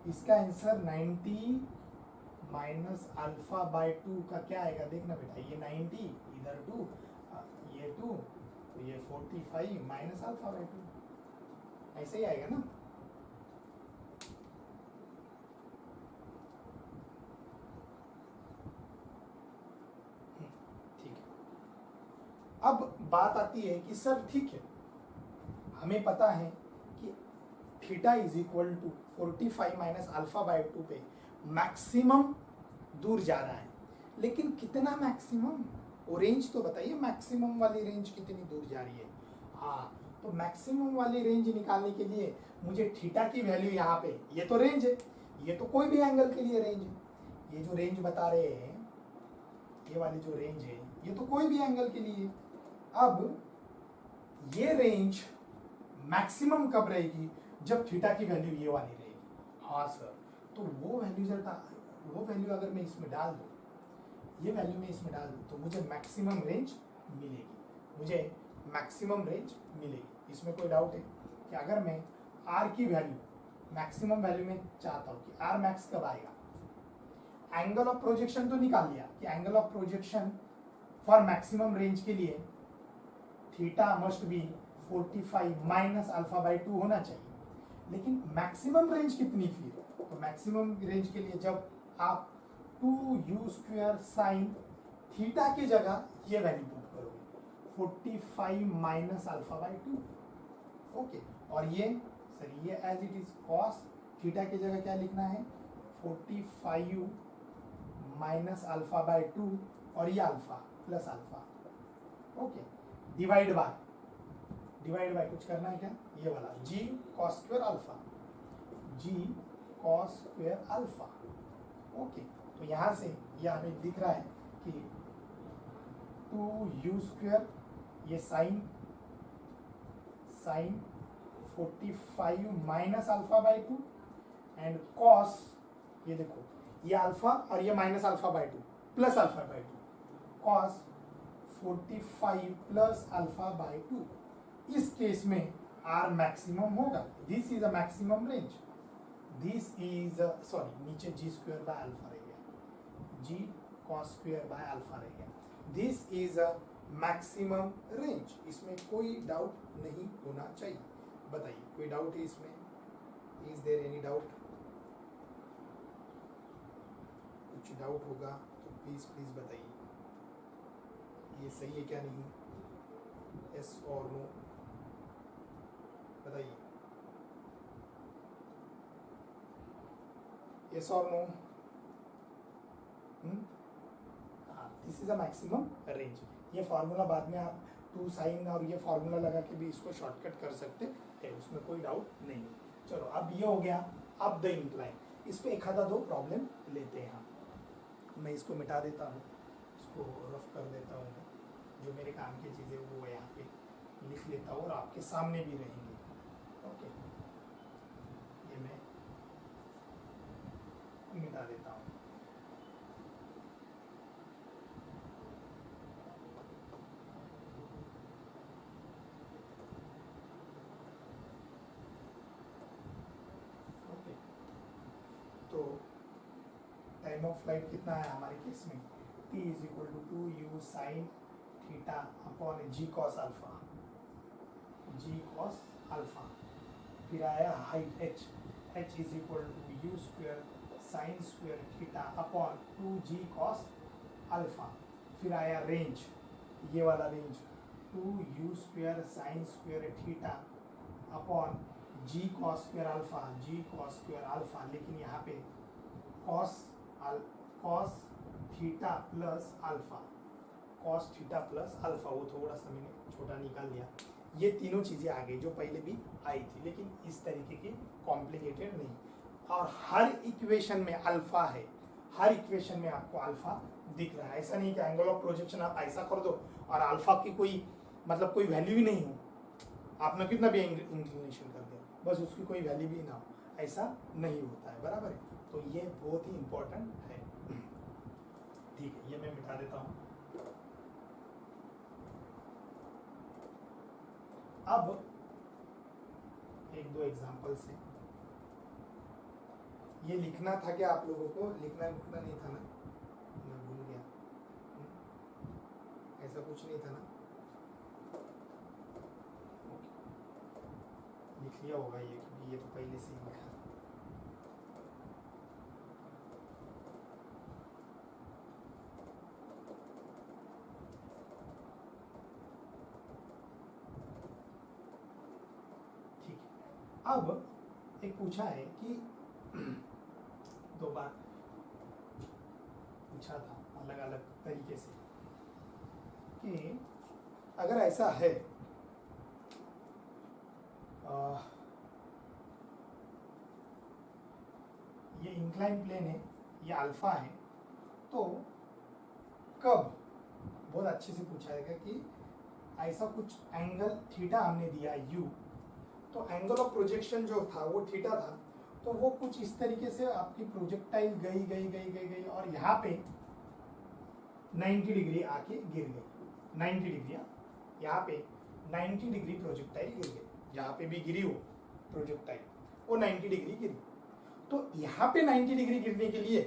Speaker 1: इसका आंसर 90 माइनस अल्फा बाय 2 का क्या आएगा देखना बेटा, ये 90 इधर 2, ये 2, तो ये 45 माइनस अल्फा बाय 2, ऐसे ही आएगा ना। ठीक है, अब बात आती है कि सर ठीक है, हमें पता है कि theta is equal to 45 minus alpha by 2 पे मैक्सिमम दूर जा रहा है, लेकिन कितना मैक्सिमम, वो रेंज तो बताइए, मैक्सिमम वाली रेंज कितनी दूर जा रही है। हाँ, तो मैक्सिमम वाली रेंज निकालने के लिए मुझे थीटा की वैल्यू यहाँ पे, ये तो रेंज है, ये तो कोई भी एंगल के लिए रेंज है, ये जो रेंज बता रहे हैं, ये वाली जो रेंज है, ये तो कोई भी एंगल के लिए। अब ये रेंज मैक्सिमम कब रहेगी, जब थीटा की वैल्यू ये वाली रहेगी। हाँ सर, तो वो वैल्यू अगर मैं इसमें डाल दूँ, ये वैल्यू मैं इसमें डाल दूँ, तो मुझे मैक्सिमम रेंज मिलेगी, इसमें कोई डाउट है कि अगर मैं आर की वैल्यू, मैक्सिमम वैल्यू में चाहता हूँ कि आर मैक्स कब आएगा, एंगल ऑफ प्रोजेक्शन तो निकाल लिया कि angle of projection for maximum range के लिए theta must be 45 minus alpha by 2 होना चाहिए, लेकिन मैक्सिमम रेंज कितनी फिर, तो मैक्सिमम रेंज के लिए जब आप 2u² साइन थीटा की जगह ये वैल्यू पुट करोगे 45 माइनस अल्फा बाय 2। ओके, और ये सर ये as it is cos theta की जगह क्या लिखना है, 45 माइनस अल्फा बाय 2, और ये alpha plus alpha. Okay, divide by कुछ करना है क्या, ये वाला g cos square alpha, okay. तो यहां से ये हमें दिख रहा है कि 2u², ये sine 45 minus alpha by 2, and cos, ये देखो ये अल्फा और ये minus alpha by 2 plus alpha by 2, cos 45 plus alpha by 2। इस केस में आर मैक्सिमम होगा, this is a maximum range, this is sorry नीचे g² बाय अल्फा रह गया, g cos square by alpha रह गया, this is a maximum range, इसमें कोई डाउट नहीं होना चाहिए। बताइए कोई डाउट है इसमें, इज देयर एनी डाउट, कुछ डाउट होगा तो प्लीज बताइए, ये सही है क्या नहीं, यस और नो बताइए, यस और no. This is a maximum range, ये फॉर्मूला बाद में आप 2 साइन और ये फॉर्मूला लगा के भी इसको शॉर्टकट कर सकते हैं, उसमें कोई डाउट नहीं। चलो अब ये हो गया, अब द इंक्लाइन, इस पे एक आधा 2 प्रॉब्लम लेते हैं हम, मैं इसको मिटा देता हूँ, इसको रफ कर देता हूँ, जो मेरे काम की चीज़ें वो यहाँ पे लिख लेता हूँ और आपके सामने भी रहेंगे। ओके, ये मैं मिटा देता हूँ। ओके, तो टाइम ऑफ फ्लाइट कितना है हमारे केस में, t is equal to 2u sine theta upon g cos alpha, फिर आया height h is equal to u² sine square theta upon 2g cos alpha, फिर आया रेंज, ये वाला range 2u² sine square theta upon g cos square alpha, लेकिन यहाँ पे cos theta plus alpha, cos theta plus alpha, वो थोड़ा सा मैंने छोटा निकाल लिया। ये तीनों चीज़ें आ गई जो पहले भी आई थी, लेकिन इस तरीके की कॉम्प्लिकेटेड नहीं। और हर इक्वेशन में अल्फा है, हर इक्वेशन में आपको अल्फा दिख रहा है। ऐसा नहीं कि एंगल ऑफ प्रोजेक्शन आप ऐसा कर दो और अल्फा की कोई मतलब कोई वैल्यू ही नहीं हो, आपने कितना भी इंक्लिनेशन कर दिया बस उसकी कोई वैल्यू भी ना हो, ऐसा नहीं होता है, बराबर है। तो ये बहुत ही इंपॉर्टेंट है। ठीक है, ये मैं मिटा देता हूँ। अब एक दो एग्जांपल्स हैं। ये लिखना था क्या आप लोगों को? लिखना नहीं था ना, मैं भूल गया। ऐसा कुछ नहीं था ना, लिख लिया होगा ये, क्योंकि ये तो पहले से ही लिखा। ठीक है, अब एक पूछा है कि दो बार पूछा था अलग अलग तरीके से कि अगर ऐसा है ये इंक्लाइन प्लेन है, ये अल्फा है, तो कब, बहुत अच्छे से पूछा है कि ऐसा कुछ एंगल थीटा हमने दिया u, तो एंगल ऑफ प्रोजेक्शन जो था वो थीटा था, तो वो कुछ इस तरीके से आपकी प्रोजेक्टाइल गई गई गई गई गई और यहाँ पे 90 डिग्री आके गिर गई। 90 डिग्री, यहाँ पे 90 डिग्री प्रोजेक्टाइल गिर गई, जहाँ पे भी गिरी हो प्रोजेक्टाइल वो 90 डिग्री गिरी। तो यहाँ पे 90 डिग्री गिरने के लिए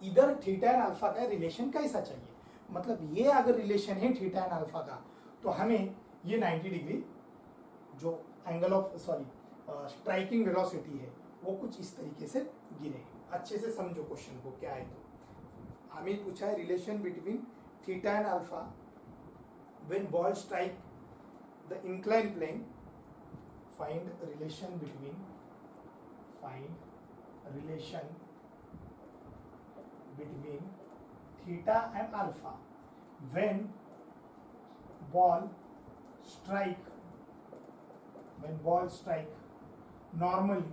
Speaker 1: इधर थीटा एंड अल्फा का रिलेशन कैसा चाहिए? मतलब ये अगर रिलेशन है थीटा एंड अल्फा का, तो हमें ये 90 डिग्री जो एंगल ऑफ स्ट्राइकिंग वेलोसिटी है वो कुछ इस तरीके से गिरेगी। अच्छे से समझो क्वेश्चन को क्या है। तो हमें पूछा है relation between theta and alpha when ball strike the incline plane, find relation between theta and alpha when ball strike normally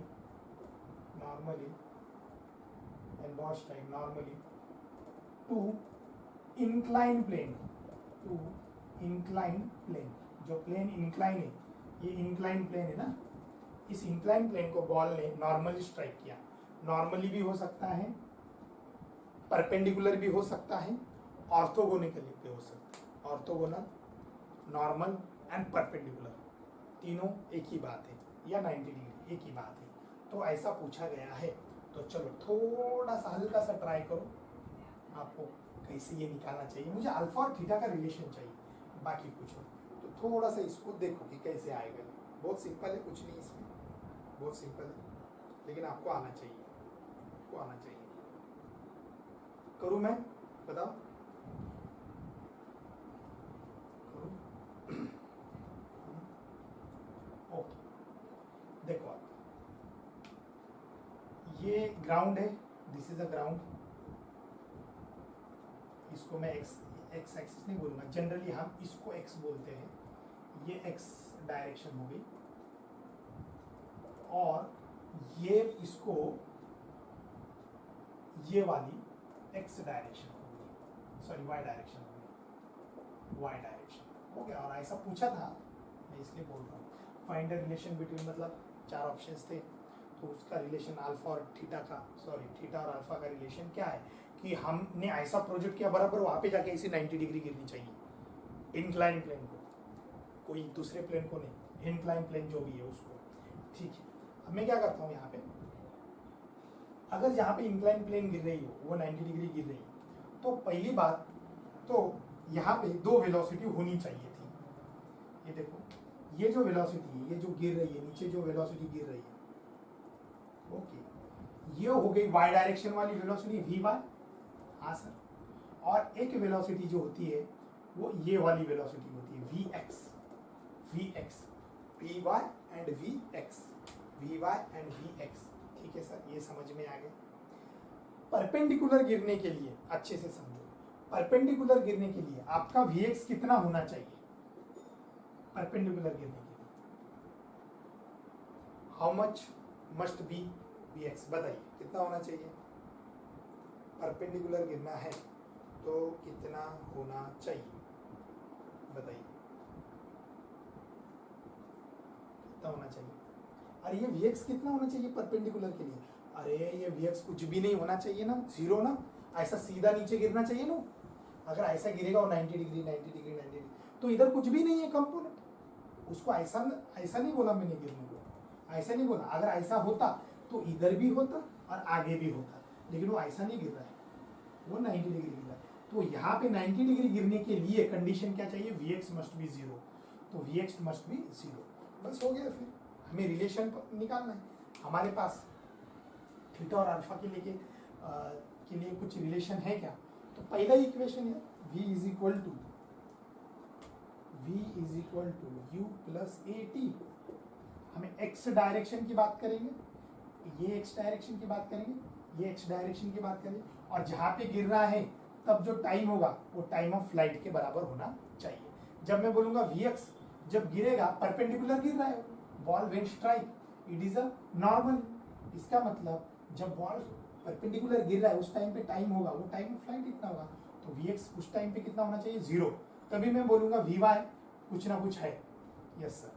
Speaker 1: to inclined plane, जो प्लेन इंक्लाइन है, ये इंक्लाइन प्लेन है ना, इस इंक्लाइन प्लेन को बॉल ने normally strike किया। Normally भी हो सकता है, परपेंडिकुलर भी हो सकता है, ऑर्थोगोनली भी हो सकता है। ऑर्थोगोनल, नॉर्मल एंड परपेंडिकुलर तीनों एक ही बात है, या 90 डिग्री एक ही बात है। तो ऐसा पूछा गया है। तो चलो थोड़ा सा हल्का सा ट्राई करो, आपको कैसे ये निकालना चाहिए। मुझे अल्फा और थीटा का रिलेशन चाहिए, बाकी पूछो। तो थोड़ा सा इसको देखो कि कैसे आएगा। बहुत सिंपल है, कुछ नहीं इसमें, बहुत सिंपल है, लेकिन आपको आना चाहिए, करूँ मैं? बताओ, ओके। देखो आप, ये ग्राउंड है, दिस इज अ ग्राउंड। इसको मैं एक्स एक्सिस नहीं बोलूंगा, जनरली हम इसको एक्स बोलते हैं। ये एक्स डायरेक्शन हो गई, और ये इसको ये वाली एक्स डायरेक्शन हो गई, सॉरी वाई डायरेक्शन हो गई, वाई डायरेक्शन हो गया। और ऐसा पूछा था, मैं इसलिए बोल रहा हूँ। फाइंड द रिलेशन बिटवीन, मतलब 4 ऑप्शंस थे, तो उसका रिलेशन अल्फा और थीटा का, थीटा और अल्फा का रिलेशन क्या है कि हमने ऐसा प्रोजेक्ट किया, बराबर वहाँ पे जाके ऐसी 90 डिग्री गिरनी चाहिए इंक्लाइन प्लेन को, कोई दूसरे प्लेन को नहीं, इंक्लाइन प्लेन जो भी है उसको। ठीक है, अब मैं क्या करता हूँ यहाँ पे, अगर यहाँ पे इंक्लाइन प्लेन गिर रही हो, वो 90 डिग्री गिर रही है, तो पहली बात तो यहाँ पे 2 वेलोसिटी होनी चाहिए थी। ये देखो, ये जो वेलोसिटी है, ये जो गिर रही है नीचे, जो वेलोसिटी गिर रही है, ओके, ये हो गई वाई डायरेक्शन वाली वेलोसिटी वी वाई, हाँ सर। और एक वेलोसिटी जो होती है वो ये वाली वेलोसिटी होती है V X, V Y and V X. ठीक है सर, ये समझ में आ गया। परपेंडिकुलर गिरने के लिए अच्छे से समझो, परपेंडिकुलर गिरने के लिए आपका Vx कितना होना चाहिए? परपेंडिकुलर गिरने के लिए how much must be Vx, बताइए कितना होना चाहिए? परपेंडिकुलर गिरना है तो कितना होना चाहिए, बताइए कितना होना चाहिए? अरे ये Vx कितना होना चाहिए परपेंडिकुलर के लिए? अरे ये Vx कुछ भी नहीं होना चाहिए ना, जीरो ना, ऐसा सीधा नीचे गिरना चाहिए ना। अगर ऐसा गिरेगा वो 90 डिग्री 90 डिग्री 90 डिग्री, तो इधर कुछ भी नहीं है कंपोनेंट, उसको ऐसा ऐसा नहीं बोला मैंने गिरने को, ऐसा नहीं बोला। अगर ऐसा होता तो इधर भी होता और आगे भी होता, लेकिन वो ऐसा नहीं गिर रहा है, वो 90 डिग्री गिर रहा है। तो यहाँ पे 90 डिग्री गिरने के लिए कंडीशन क्या चाहिए? Vx मस्ट बी जीरो, तो Vx मस्ट बी जीरो, बस हो गया। फिर हमें रिलेशन निकालना है, हमारे पास थीटा और अल्फा के लिए कुछ रिलेशन है क्या? तो पहला इक्वेशन है v is equal to u plus A T. हमें x डायरेक्शन की बात करेंगे, ये x डायरेक्शन की बात करेंगे, ये x डायरेक्शन की बात करेंगे, और जहाँ पे गिर रहा है तब जो टाइम होगा वो टाइम ऑफ फ्लाइट के बराबर होना चाहिए। जब मैं बोलूंगा Vx, जब गिरेगा परपेंडिकुलर गिर रहा है, ball when strike it is a normal, इसका मतलब जब बॉल परपेंडिकुलर गिर रहा है उस टाइम पे टाइम होगा, वो टाइम ऑफ फ्लाइट कितना होगा, तो Vx उस टाइम पे कितना होना चाहिए? जीरो। तभी मैं बोलूंगा Vy कुछ ना कुछ है। यस सर,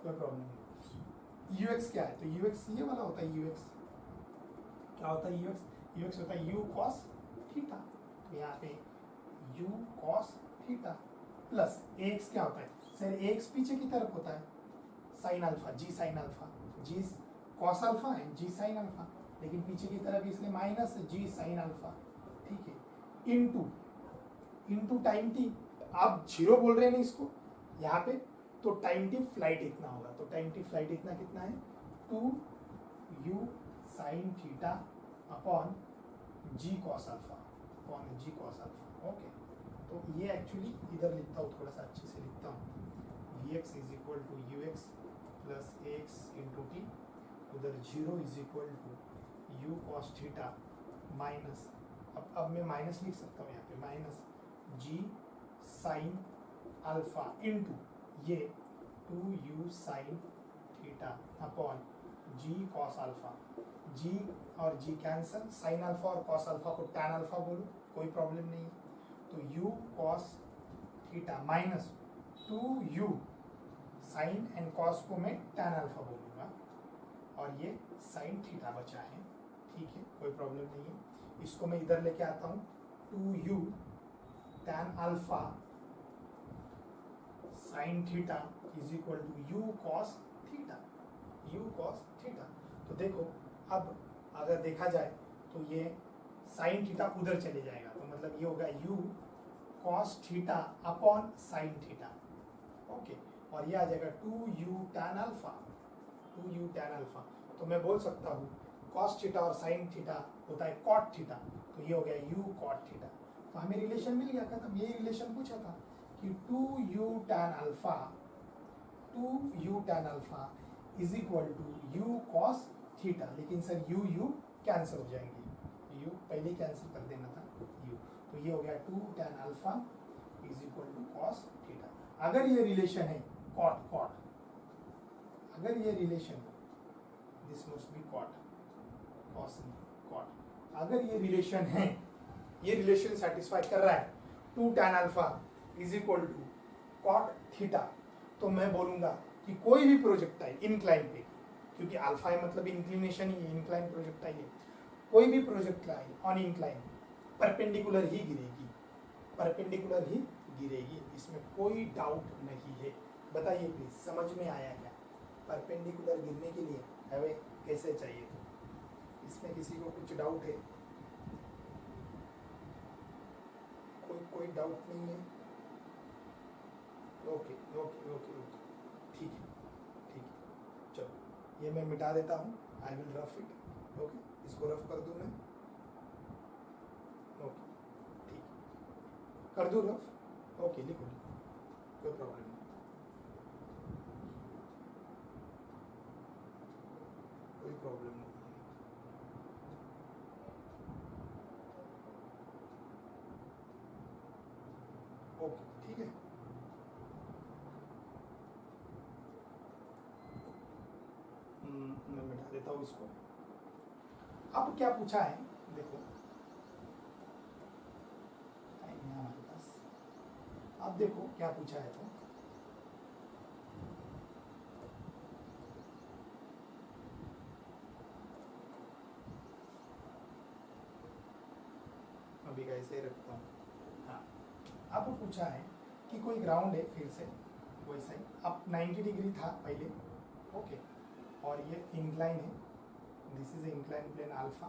Speaker 1: कोई प्रॉब्लम नहीं। Ux क्या है? तो Ux ये वाला होता है। Ux क्या होता है? Ux होता है u cos थीटा, तो यहाँ पे u cos theta plus ax क्या होता है? सर ax पीछे की तरफ होता है, sine alpha, G sine alpha, G cos alpha and G sine alpha, लेकिन पीछे की तरफ इसलिए माइनस जी साइन अल्फा, ठीक है, इनटू टाइम टी। आप जीरो बोल रहे हैं ना इसको यहाँ पे, तो टाइम टी फ्लाइट इतना होगा, तो टाइम टी फ्लाइट इतना कितना है? 2u साइन थीटा अपॉन जी कॉस अल्फा अपॉन जी कॉस अल्फा। ओके, तो ये एक्चुअली इधर लिखता हूँ, थोड़ा सा अच्छे से लिखता हूँ। Vx is equal to ux plus ax into t, उधर zero is equal to u cos theta minus, अब मैं माइनस लिख सकता हूँ यहाँ पे, minus g sine alpha into ये 2u sine theta upon g cos alpha, g और g कैंसल, साइन अल्फा और cos अल्फा को tan अल्फा बोलो, कोई प्रॉब्लम नहीं है। तो u cos theta minus 2u sine and cos को मैं tan अल्फा बोलूँगा, और ये साइन थीटा बचा है, ठीक है, कोई प्रॉब्लम नहीं है। इसको मैं इधर लेके आता हूँ, 2u tan alpha sine theta is equal to u cos theta, u cos theta. तो देखो अब अगर देखा जाए तो ये साइन थीटा उधर चले जाएगा, तो मतलब ये होगा u cos theta upon sine theta, okay, और ये आ जाएगा 2u tan alpha, 2u tan alpha. तो मैं बोल सकता हूँ cos थीटा और साइन थीटा होता है cot थीटा, तो ये हो गया u cot थीटा। तो हमें रिलेशन मिल गया, खत्म। ये रिलेशन पूछा था कि 2u tan alpha, 2u tan alpha is equal to u cos theta, लेकिन सर u कैंसिल हो जाएंगे, u पहले कैंसिल कर देना था u, तो ये हो गया 2 tan alpha is equal to cos theta. अगर ये रिलेशन है cot, अगर ये रिलेशन है, this must be cot, cos cot, अगर ये रिलेशन है, ये रिलेशन सेटिस्फाई कर रहा है 2 tan alpha is equal to cot theta, तो मैं बोलूंगा कि कोई भी प्रोजेक्टाइल इंक्लाइन पे, क्योंकि अल्फा है मतलब इंक्लिनेशन ही, इंक्लाइन प्रोजेक्टाइल है, कोई भी प्रोजेक्टाइल ऑन इंक्लाइन परपेंडिकुलर ही गिरेगी, परपेंडिकुलर ही गिरेगी, इसमें कोई डाउट नहीं है। बताइए प्लीज, समझ में आया क्या? परपेंडिकुलर गिरने के लिए हमें कैसे चाहिए? इसमें किसी को कुछ डाउट है? कोई डाउट नहीं है? ओके ओके ओके ओके, ठीक है, चलो ये मैं मिटा देता हूँ, I will rough it, okay, इसको रफ कर दूँ मैं, ओके ठीक, कर दूँ रफ, ओके लिखो, कोई प्रॉब्लम नहीं, कोई प्रॉब्लम नहीं। ठीक है। मैं मिटा देता हूँ इसको। अब क्या पूछा है देखो, टाइम है हमारे पास। अब देखो क्या पूछा है, तो अभी का ऐसे ही रखता हूँ। हाँ, अब पूछा है कि कोई ग्राउंड है, फिर से वैसा ही, अब 90 डिग्री था पहले, ओके, और ये इंक्लाइन है, this is incline plane alpha,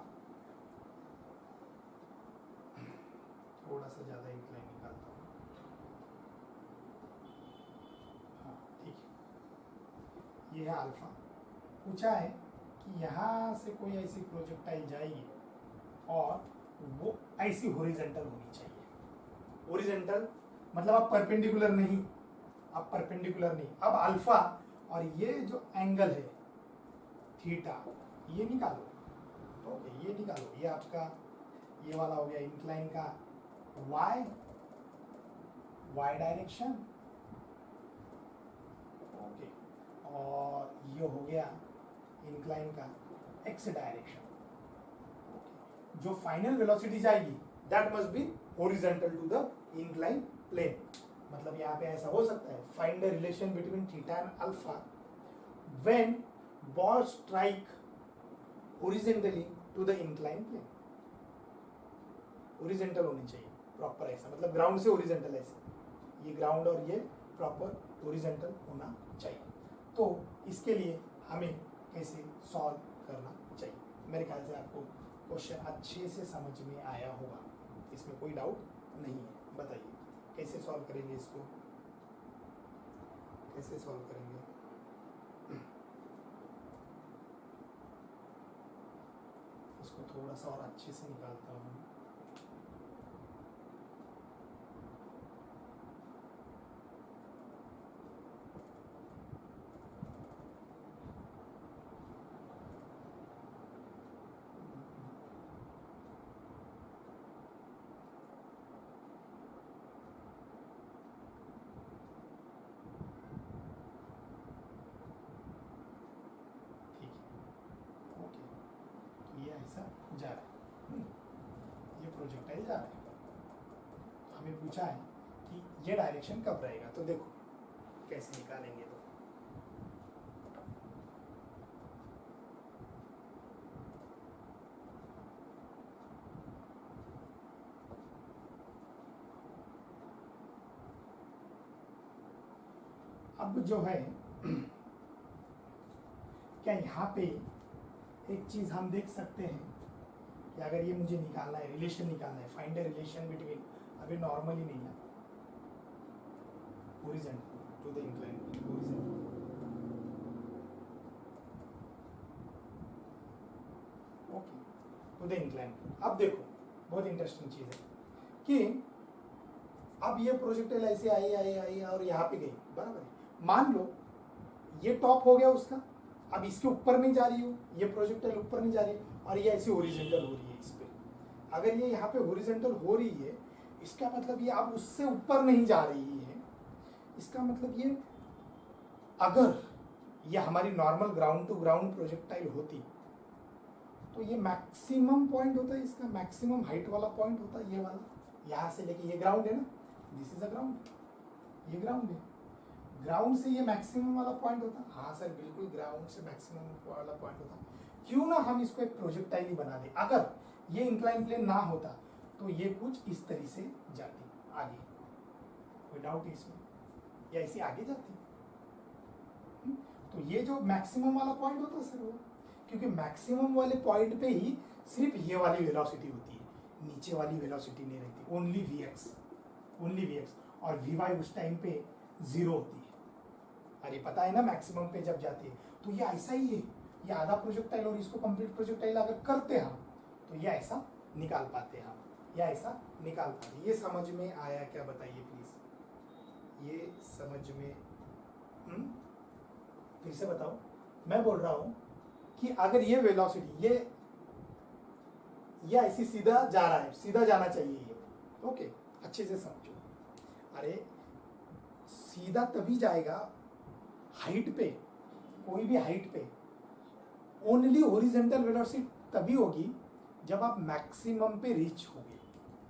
Speaker 1: थोड़ा सा ज़्यादा इंक्लाइन निकालता हूँ, हाँ ठीक है, ये है अल्फा। पूछा है कि यहाँ से कोई ऐसी प्रोजेक्टाइल जाएगी और वो ऐसी हॉरिजॉन्टल होनी चाहिए। हॉरिजॉन्टल मतलब अब परपेंडिकुलर नहीं, अब परपेंडिकुलर नहीं, अब अल्फा और ये जो एंगल है थीटा, ये निकालो, ओके, ये निकालो, ये आपका ये वाला हो गया इंक्लाइन का वाई, वाई डायरेक्शन, ओके, और ये हो गया इंक्लाइन का एक्स डायरेक्शन। जो फाइनल वेलोसिटी जाएगी that must be horizontal to the incline plane. मतलब यहाँ पे ऐसा हो सकता है, find the relation between theta and alpha when ball strike horizontally to the incline plane. Horizontal होनी चाहिए प्रॉपर, ऐसा मतलब ग्राउंड से हॉरिजॉन्टल, ऐसे ये ग्राउंड और ये प्रॉपर हॉरिजॉन्टल होना चाहिए। तो इसके लिए हमें कैसे सॉल्व करना चाहिए, मेरे ख्याल से आपको क्वेश्चन अच्छे से समझ में आया होगा, इसमें कोई डाउट नहीं है। बताइए कैसे सॉल्व करेंगे इसको, कैसे सॉल्व करेंगे? इसको थोड़ा सा और अच्छे से निकालता हूँ। ये ऐसा जा रहा है, ये प्रोजेक्टाइल जा रहा है, तो हमें पूछा है कि ये डायरेक्शन कब रहेगा, तो देखो कैसे निकालेंगे। तो अब जो है क्या यहाँ पे एक चीज हम देख सकते हैं कि अगर ये मुझे निकालना है, रिलेशन निकालना है, फाइंड अ रिलेशन बिटवीन, अभी नॉर्मली नहीं है, horizontal to the incline, horizontal, okay, to the incline. अब देखो बहुत इंटरेस्टिंग चीज है कि अब ये प्रोजेक्टाइल ऐसे आई आई आई और यहाँ पे गई, बराबर है। मान लो ये टॉप हो गया उसका, अब इसके ऊपर नहीं जा रही हो, ये प्रोजेक्टाइल ऊपर नहीं जा रही है और ये ऐसी हॉरिजॉन्टल हो रही है इस पे। अगर ये यहाँ पे हॉरिजॉन्टल हो रही है, इसका मतलब ये अब उससे ऊपर नहीं जा रही है, इसका मतलब ये अगर ये हमारी normal ground to ground projectile होती तो ये मैक्सिमम पॉइंट होता है, इसका मैक्सिमम हाइट वाला पॉइंट होता है ये वाला, यहाँ से लेके ये ग्राउंड है ना, दिस इज अ ग्राउंड, ये ग्राउंड है, ग्राउंड से ये मैक्सिमम वाला पॉइंट होता। हाँ सर बिल्कुल, ग्राउंड से मैक्सिमम वाला पॉइंट होता। क्यों ना हम इसको एक प्रोजेक्टाइल ही बना दें, अगर ये इंक्लाइन प्लेन ना होता तो ये कुछ इस तरह से जाती आगे, कोई डाउट इसमें, या ऐसे आगे जाती। तो ये जो मैक्सिमम वाला पॉइंट होता सर वो, क्योंकि मैक्सिमम वाले पॉइंट पे ही सिर्फ ये वाली वेलोसिटी होती है, नीचे वाली वेलोसिटी नहीं रहती, only V X, only V X, और वी वाई उस टाइम पे 0 होती है। अरे पता है ना मैक्सिमम पे जब जाती है, तो ये ऐसा ही है, ये आधा प्रोजेक्टाइल और इसको कंप्लीट प्रोजेक्टाइल अगर करते हम तो ये ऐसा निकाल पाते हम, या ऐसा निकाल पाते। ये समझ में आया क्या, बताइए प्लीज, ये समझ में? फिर से बताओ, मैं बोल रहा हूं कि अगर ये वेलोसिटी ये ऐसी सीधा जा रहा है, सीधा जाना चाहिए ये, ओके, अच्छे से समझो। अरे सीधा तभी जाएगा हाइट पे, कोई भी हाइट पे ओनली हॉरिजॉन्टल वेलोसिटी तभी होगी जब आप मैक्सिमम पे रीच होगे,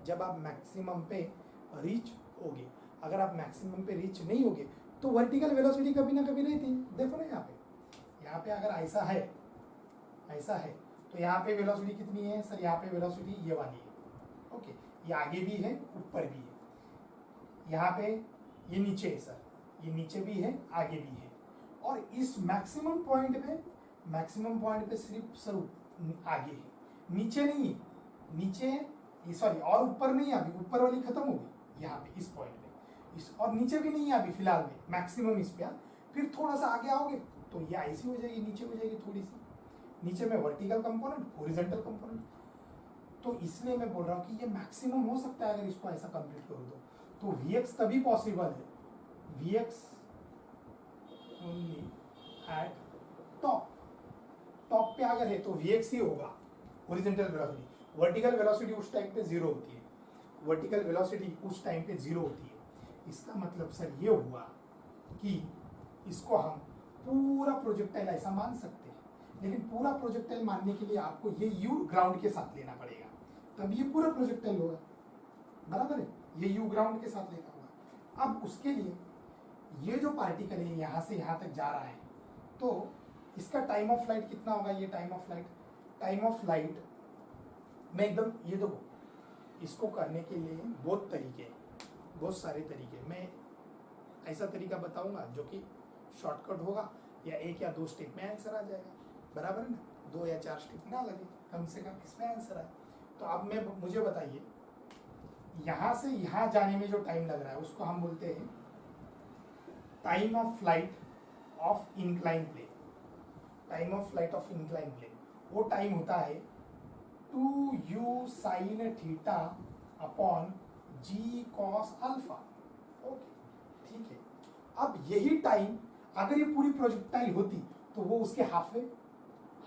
Speaker 1: जब आप मैक्सिमम पे रीच होगे। अगर आप मैक्सिमम पे रीच नहीं होगे तो वर्टिकल वेलोसिटी कभी ना कभी रहती है। देखो ना यहाँ पे अगर ऐसा है, ऐसा है तो यहाँ पे वेलोसिटी कितनी है सर, यहाँ पे वेलोसिटी ये वाली है। ओके, ये आगे भी है ऊपर भी है, यहाँ पे ये नीचे है सर, ये नीचे भी है आगे भी है। और इस मैक्सिमम पॉइंट पे सिर्फ सर आगे है, नीचे नहीं है, नीचे सॉरी और ऊपर नहीं, अभी ऊपर वाली खत्म हो गई यहाँ पे इस पॉइंट पे, इस और नीचे भी नहीं है अभी फिलहाल में, मैक्सिमम इस पे। फिर थोड़ा सा आगे आओगे तो ये ऐसी हो जाएगी, नीचे हो जाएगी थोड़ी सी, नीचे में वर्टिकल कंपोनेंट हॉरिजॉन्टल कंपोनेंट। तो इसलिए मैं बोल रहा हूँ कि ये मैक्सिमम हो सकता है अगर इसको ऐसा कंप्लीट करो तो Vx तभी पॉसिबल है, Vx ओनली एट टॉप पे अगर है तो Vx ही होगा हॉरिजॉन्टल वेलोसिटी। वर्टिकल वेलोसिटी उस टाइम पे जीरो होती है, वर्टिकल वेलोसिटी उस टाइम पे जीरो होती है। इसका मतलब सर ये हुआ कि इसको हम पूरा प्रोजेक्टाइल ऐसा मान सकते हैं, लेकिन पूरा प्रोजेक्टाइल मानने के लिए आपको ये यू ग्राउंड के साथ लेना पड़ेगा, तब ये पूरा प्रोजेक्टाइल होगा, बराबर है, ये यू ग्राउंड के साथ लेना होगा। अब उसके लिए ये जो पार्टिकल है यहाँ से यहाँ तक जा रहा है तो इसका टाइम ऑफ फ्लाइट कितना होगा, ये टाइम ऑफ फ्लाइट में एकदम, ये देखो इसको करने के लिए बहुत तरीके, बहुत सारे तरीके, मैं ऐसा तरीका बताऊंगा जो कि शॉर्टकट होगा, या एक या दो स्टेप में आंसर आ जाएगा, बराबर है ना, 2 या 4 स्टेप ना लगे, कम से कम इसमें आंसर आए। तो अब मुझे बताइए, यहाँ से यहाँ जाने में जो टाइम लग रहा है उसको हम बोलते हैं time of flight of incline plane. Time of flight of incline plane वो टाइम होता है 2u sin theta upon g cos alpha. Okay, ठीक है। अब यही टाइम अगर ये पूरी प्रोजेक्टाइल होती तो वो उसके हाफ है,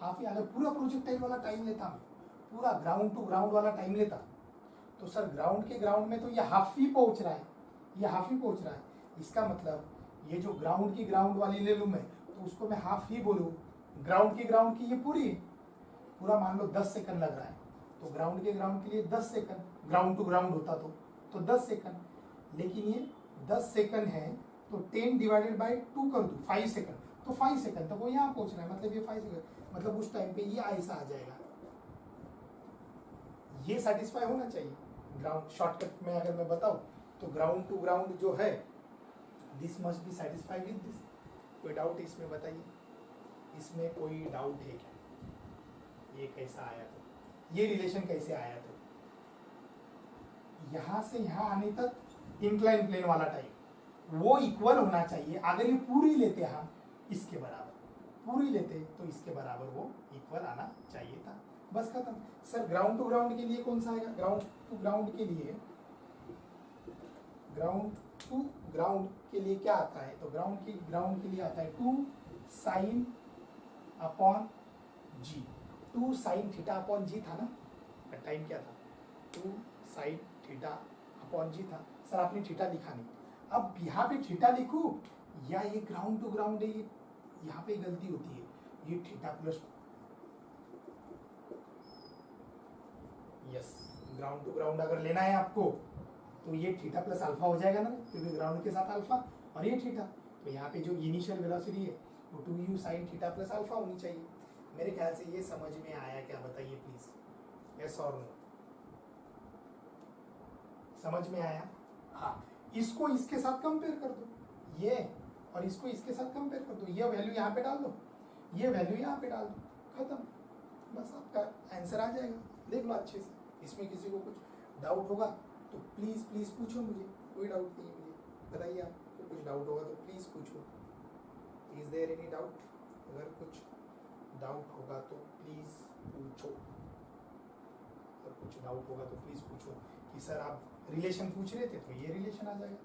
Speaker 1: अगर पूरा प्रोजेक्टाइल वाला टाइम लेता, मैं पूरा ग्राउंड टू ग्राउंड वाला टाइम लेता तो सर ग्राउंड के ग्राउंड में तो ये हाफ ही पहुंच रहा है, ये हाफ ही पहुंच रहा है। इसका मतलब ये जो ग्राउंड की ग्राउंड वाली ले लूं मैं तो उसको मैं हाफ ही बोलूं, ग्राउंड की ये पूरा मान लो 10 सेकंड लग रहा है तो ग्राउंड के लिए 10 सेकंड, ग्राउंड टू ग्राउंड होता तो 10 सेकंड, लेकिन ये 10 सेकंड है तो 10 डिवाइडेड बाय 2 कर दूं 5 सेकंड, तो 5 सेकंड तक वो यहाँ पहुंच रहा है, मतलब ये 5 सेकंड, मतलब उस टाइम पे ये ऐसा आ जाएगा। ये सेटिस्फाई होना चाहिए ग्राउंड, शॉर्टकट में अगर मैं बताऊं तो ग्राउंड टू ग्राउंड जो है this must B satisfy with this. कोई डाउट इसमें बताइए, इसमें कोई डाउट है क्या, ये कैसा आया तो, ये रिलेशन कैसे आया तो, यहां से यहां आने तक इंक्लाइन प्लेन वाला टाइम वो इक्वल होना चाहिए। अगर ये पूरी लेते हम इसके बराबर, पूरी लेते तो इसके बराबर वो इक्वल आना चाहिए था, बस खत्म। सर ग्राउंड टू ग्राउंड के लिए कौन सा आएगा, ग्राउंड टू ग्राउंड के लिए क्या आता है, तो ग्राउंड के लिए आता है 2 साइन अपॉन जी, 2 साइन थीटा अपॉन जी था ना, टाइम क्या था 2 साइन थीटा अपॉन जी था। सर आपने थीटा लिखा नहीं, अब यहाँ पे थीटा लिखूं या ये ग्राउंड टू ग्राउंड है, ये यहाँ पे गलती होती है, ये theta plus, yes ground to ground अगर लेना है आपको तो ये थीटा प्लस अल्फा हो जाएगा ना, क्योंकि ग्राउंड के साथ अल्फा और ये थीटा, तो यहाँ पे जो इनिशियल वेलोसिटी है वो 2u sin theta plus alpha होनी चाहिए। मेरे ख्याल से ये समझ में आया क्या, बताइए प्लीज, यस और नो, समझ में आया? हाँ, इसको इसके साथ कंपेयर कर दो, ये और इसको इसके साथ कंपेयर कर दो, ये वैल्यू यहाँ पे डाल दो, ये वैल्यू यहाँ पे डाल दो, खत्म, बस आपका आंसर आ जाएगा। देख लो अच्छे से, इसमें किसी को कुछ डाउट होगा तो प्लीज पूछो मुझे, कोई डाउट नहीं है मुझे, बताइए आपको कुछ डाउट होगा तो प्लीज पूछो। Is there any doubt? अगर कुछ डाउट होगा तो प्लीज पूछो, अगर कुछ डाउट होगा तो प्लीज पूछो कि सर आप रिलेशन पूछ रहे थे तो ये रिलेशन आ जाएगा,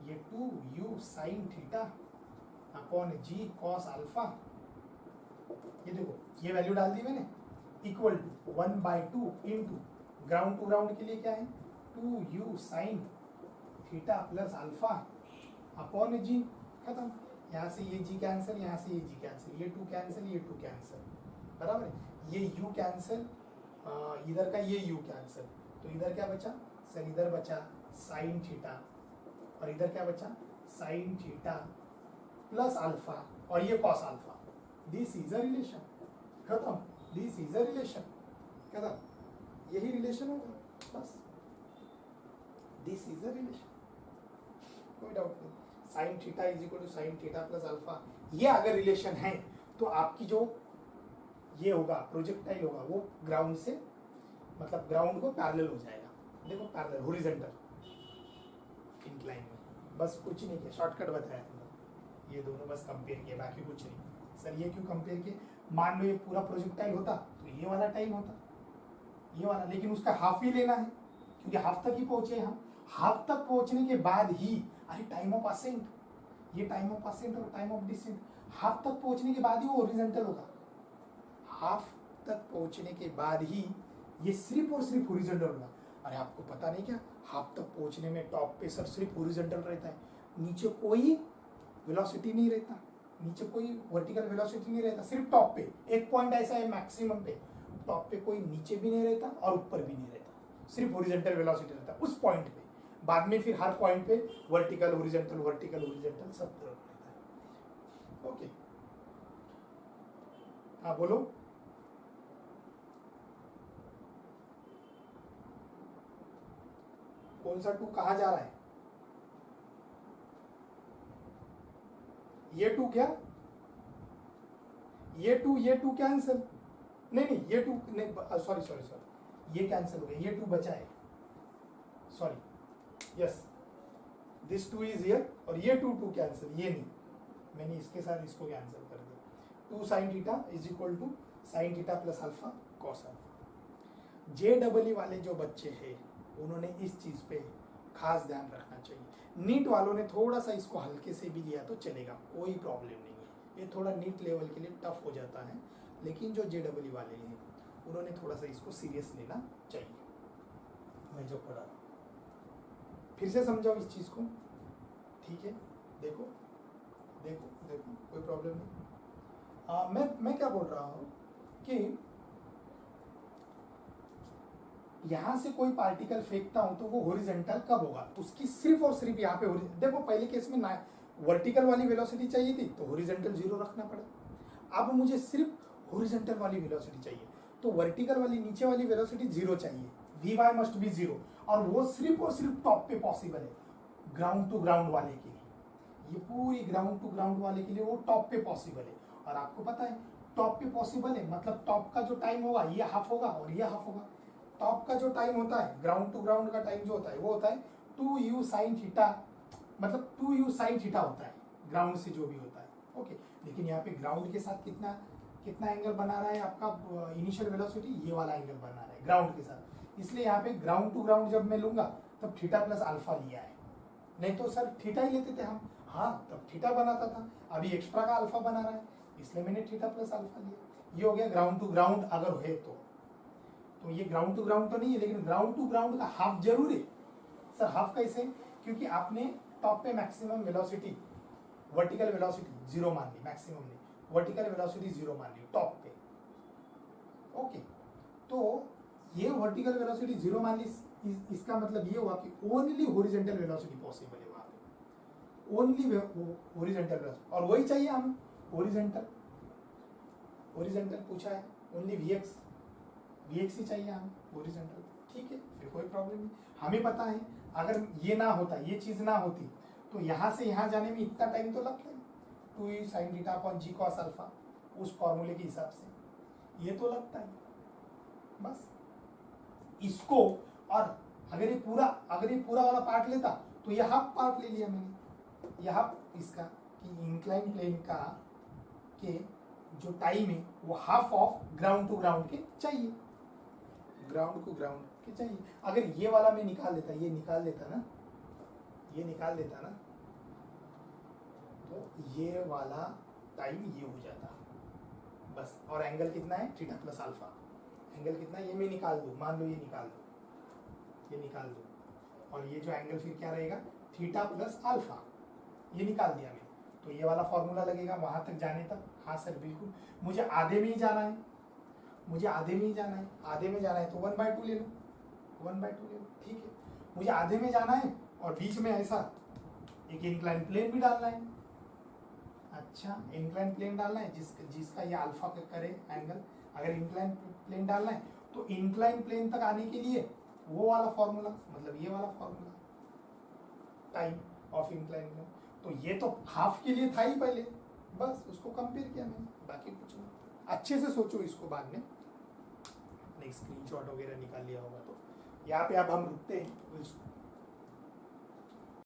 Speaker 1: ये 2u sin theta upon g cos alpha, ये देखो ये वैल्यू डाल दी मैंने, equal to 1/2 into ground to ground के लिए क्या है 2u sin theta plus alpha upon g, खत्म। यहाँ से ये जी कैंसिल, यहाँ से ये जी कैंसिल, ये 2 कैंसिल, ये 2 कैंसिल, बराबर है। ये यू कैंसिल, इधर का ये यू कैंसिल, तो इधर क्या बचा सर, इधर बचा साइन थीटा, और इधर क्या बचा साइन थीटा प्लस अल्फा, और ये cos alpha. This is a relation, खत्म। दिस इज अ रिलेशन, खत्म। यही रिलेशन होगा बस, दिस इज अ रिलेशन, कोई डाउट नहीं। Sine theta is equal to sine theta plus alpha, ये अगर रिलेशन है तो आपकी जो ये होगा प्रोजेक्टाइल होगा वो ग्राउंड से, मतलब ग्राउंड को पैरेलल हो जाएगा। देखो पैरेलल, हॉरिजॉन्टल, इंक्लाइन में, बस कुछ नहीं किया, शॉर्टकट बताया तुमको। ये दोनों बस कंपेयर किया, बाकी कुछ नहीं। सर ये क्यों कंपेयर किए, मान लो ये पूरा प्रोजेक्टाइल होता तो ये वाला टाइम होता, ये वाला, लेकिन उसका हाफ ही लेना है क्योंकि हाफ तक ही पहुंचे हम। हाफ तक पहुंचने के बाद ही, अरे टाइम ऑफ असेंट, ये टाइम ऑफ असेंट और टाइम ऑफ डिसेंट, हाफ तक पहुंचने के बाद ही वो हॉरिजॉन्टल होगा। हाफ तक पहुंचने के बाद ही ये सिर्फ और सिर्फ हॉरिजॉन्टल होगा। अरे आपको पता नहीं क्या, हाफ तक पहुंचने में टॉप पे सर सिर्फ हॉरिजॉन्टल रहता है, नीचे कोई वेलोसिटी नहीं रहता, नीचे कोई वर्टिकल वेलोसिटी नहीं रहता, सिर्फ टॉप पे एक पॉइंट ऐसा है मैक्सिमम पे, टॉप पे कोई नीचे भी नहीं रहता और ऊपर भी नहीं रहता, सिर्फ हॉरिजॉन्टल वेलोसिटी रहता है उस पॉइंट पे। बाद में फिर हर पॉइंट पे वर्टिकल हॉरिजॉन्टल वर्टिकल हॉरिजॉन्टल सब तरफ रहता है। ओके, हाँ बोलो। कौन सा 2 कहाँ जा रहा है, ये 2 क्या, ये 2 कैंसिल, नहीं नहीं ये 2 नहीं, सॉरी सॉरी सॉरी, ये कैंसिल हो गया, ये 2 बचा है, sorry, yes this 2 is here, और ये 2 कैंसिल, ये नहीं, मैंने इसके साथ इसको कैंसिल कर दिया। 2 sine theta is equal to sine theta plus alpha cos alpha. JEE वाले जो बच्चे हैं उन्होंने इस चीज पे खास ध्यान रखना चाहिए। नीट वालों ने थोड़ा सा इसको हल्के से भी लिया तो चलेगा, कोई प्रॉब्लम नहीं है, ये थोड़ा नीट लेवल के लिए टफ हो जाता है, लेकिन जो JEE वाले हैं उन्होंने थोड़ा सा इसको सीरियस लेना चाहिए। मैं जो पढ़ा फिर से समझाओ इस चीज को, ठीक है, देखो देखो देखो, कोई प्रॉब्लम नहीं। मैं क्या बोल रहा हूँ कि यहां से कोई पार्टिकल फेंकता हूं तो वो हॉरिजॉन्टल कब होगा, उसकी सिर्फ और सिर्फ यहाँ पे देखो, पहले केस में वर्टिकल वाली वेलोसिटी चाहिए थी तो हॉरिजॉन्टल 0 रखना पड़ा। अब मुझे सिर्फ हॉरिजॉन्टल वाली वेलोसिटी चाहिए, तो वर्टिकल वाली नीचे वाली वेलोसिटी 0 चाहिए, Vy मस्ट बी 0, और वो सिर्फ और सिर्फ टॉप पे पॉसिबल है, ग्राउंड टू ग्राउंड वाले के लिए। ये पूरी ग्राउंड टू ग्राउंड वाले के लिए वो टॉप पे पॉसिबल है, और आपको पता है टॉप पे पॉसिबल है मतलब टॉप का जो टाइम होगा ये हाफ होगा और ये हाफ होगा। टॉप का जो टाइम होता है, ग्राउंड टू ग्राउंड का टाइम जो होता है वो होता है 2u sin थीटा, मतलब 2u sin थीटा होता है ग्राउंड से जो भी होता है, ओके। लेकिन यहाँ पे ग्राउंड के साथ कितना कितना एंगल बना रहा है आपका इनिशियल वेलोसिटी, ये वाला एंगल बना रहा है ग्राउंड के साथ, इसलिए यहाँ पे ग्राउंड टू ग्राउंड जब मैं लूंगा तब थीटा प्लस अल्फा लिया है, नहीं तो सर थीटा ही लेते थे हम, हाँ तब थीटा बनाता था, अभी एक्स्ट्रा का अल्फा बना रहा है इसलिए मैंने थीटा प्लस अल्फा लिया। ये हो गया ग्राउंड टू ग्राउंड अगर है तो ये ग्राउंड टू ग्राउंड तो नहीं है, लेकिन ग्राउंड टू ग्राउंड का हाफ जरूर है। सर हाफ कैसे, क्योंकि आपने टॉप पे मैक्सिमम वेलोसिटी वर्टिकल वेलोसिटी 0 मान ली, मैक्सिमम नहीं, वर्टिकल वेलोसिटी 0 मान ली टॉप पे, ओके। तो ये वर्टिकल वेलोसिटी 0 मान ली, इसका मतलब ये हुआ कि ओनली हॉरिजॉन्टल वेलोसिटी पॉसिबल है वहां पे, ओनली हॉरिजॉन्टल वेलोसिटी, और वही चाहिए हमें, हॉरिजॉन्टल हॉरिजॉन्टल पूछा है, ओनली Vx ही चाहिए हमें हॉरिजॉन्टल, ठीक है, फिर कोई प्रॉब्लम नहीं। हमें पता है अगर ये ना होता, ये चीज ना होती तो यहाँ से यहाँ जाने में इतना टाइम तो लगता है, 2u sin theta upon g cos alpha, उस फॉर्मूले के हिसाब से ये तो लगता है बस इसको। और अगर ये पूरा वाला पार्ट लेता तो ये हाफ पार्ट ले लिया मैंने, ये हाफ इसका कि इंक्लाइन प्लेन का के जो टाइम है वो half of ground to ground के चाहिए, ग्राउंड टू ग्राउंड के चाहिए। अगर ये वाला मैं निकाल देता, ये निकाल देता ना, ये निकाल देता ना, तो ये वाला टाइम ये हो जाता बस। और एंगल कितना है, थीटा प्लस अल्फा, एंगल कितना है ये मैं निकाल दूं, मान लो ये निकाल दो, ये निकाल दो, और ये जो एंगल फिर क्या रहेगा, थीटा प्लस अल्फा, ये निकाल दिया मैंने, तो ये वाला फॉर्मूला लगेगा वहां तक जाने तक। हाँ सर बिल्कुल, मुझे आधे में ही जाना है, मुझे आधे में ही जाना है, आधे में जाना है तो 1/2 ले लो, 1/2 ले लो, ठीक है। मुझे आधे में जाना है और बीच में ऐसा एक इंक्लाइन प्लेन भी डालना है। अच्छा, इंक्लाइन प्लेन डालना है जिसका ये अल्फा करे एंगल। अगर इंक्लाइन प्लेन डालना है तो इंक्लाइन प्लेन तक आने के लिए वो वाला फॉर्मूला, मतलब ये वाला formula, time of incline plane. तो ये तो हाफ के लिए था ही पहले, बस उसको कंपेयर किया मैंने, बाकी कुछ नहीं। अच्छे से सोचो इसको, बाद में अपने स्क्रीनशॉट वगैरह निकाल लिया होगा तो। यहाँ पे अब हम रुकते हैं।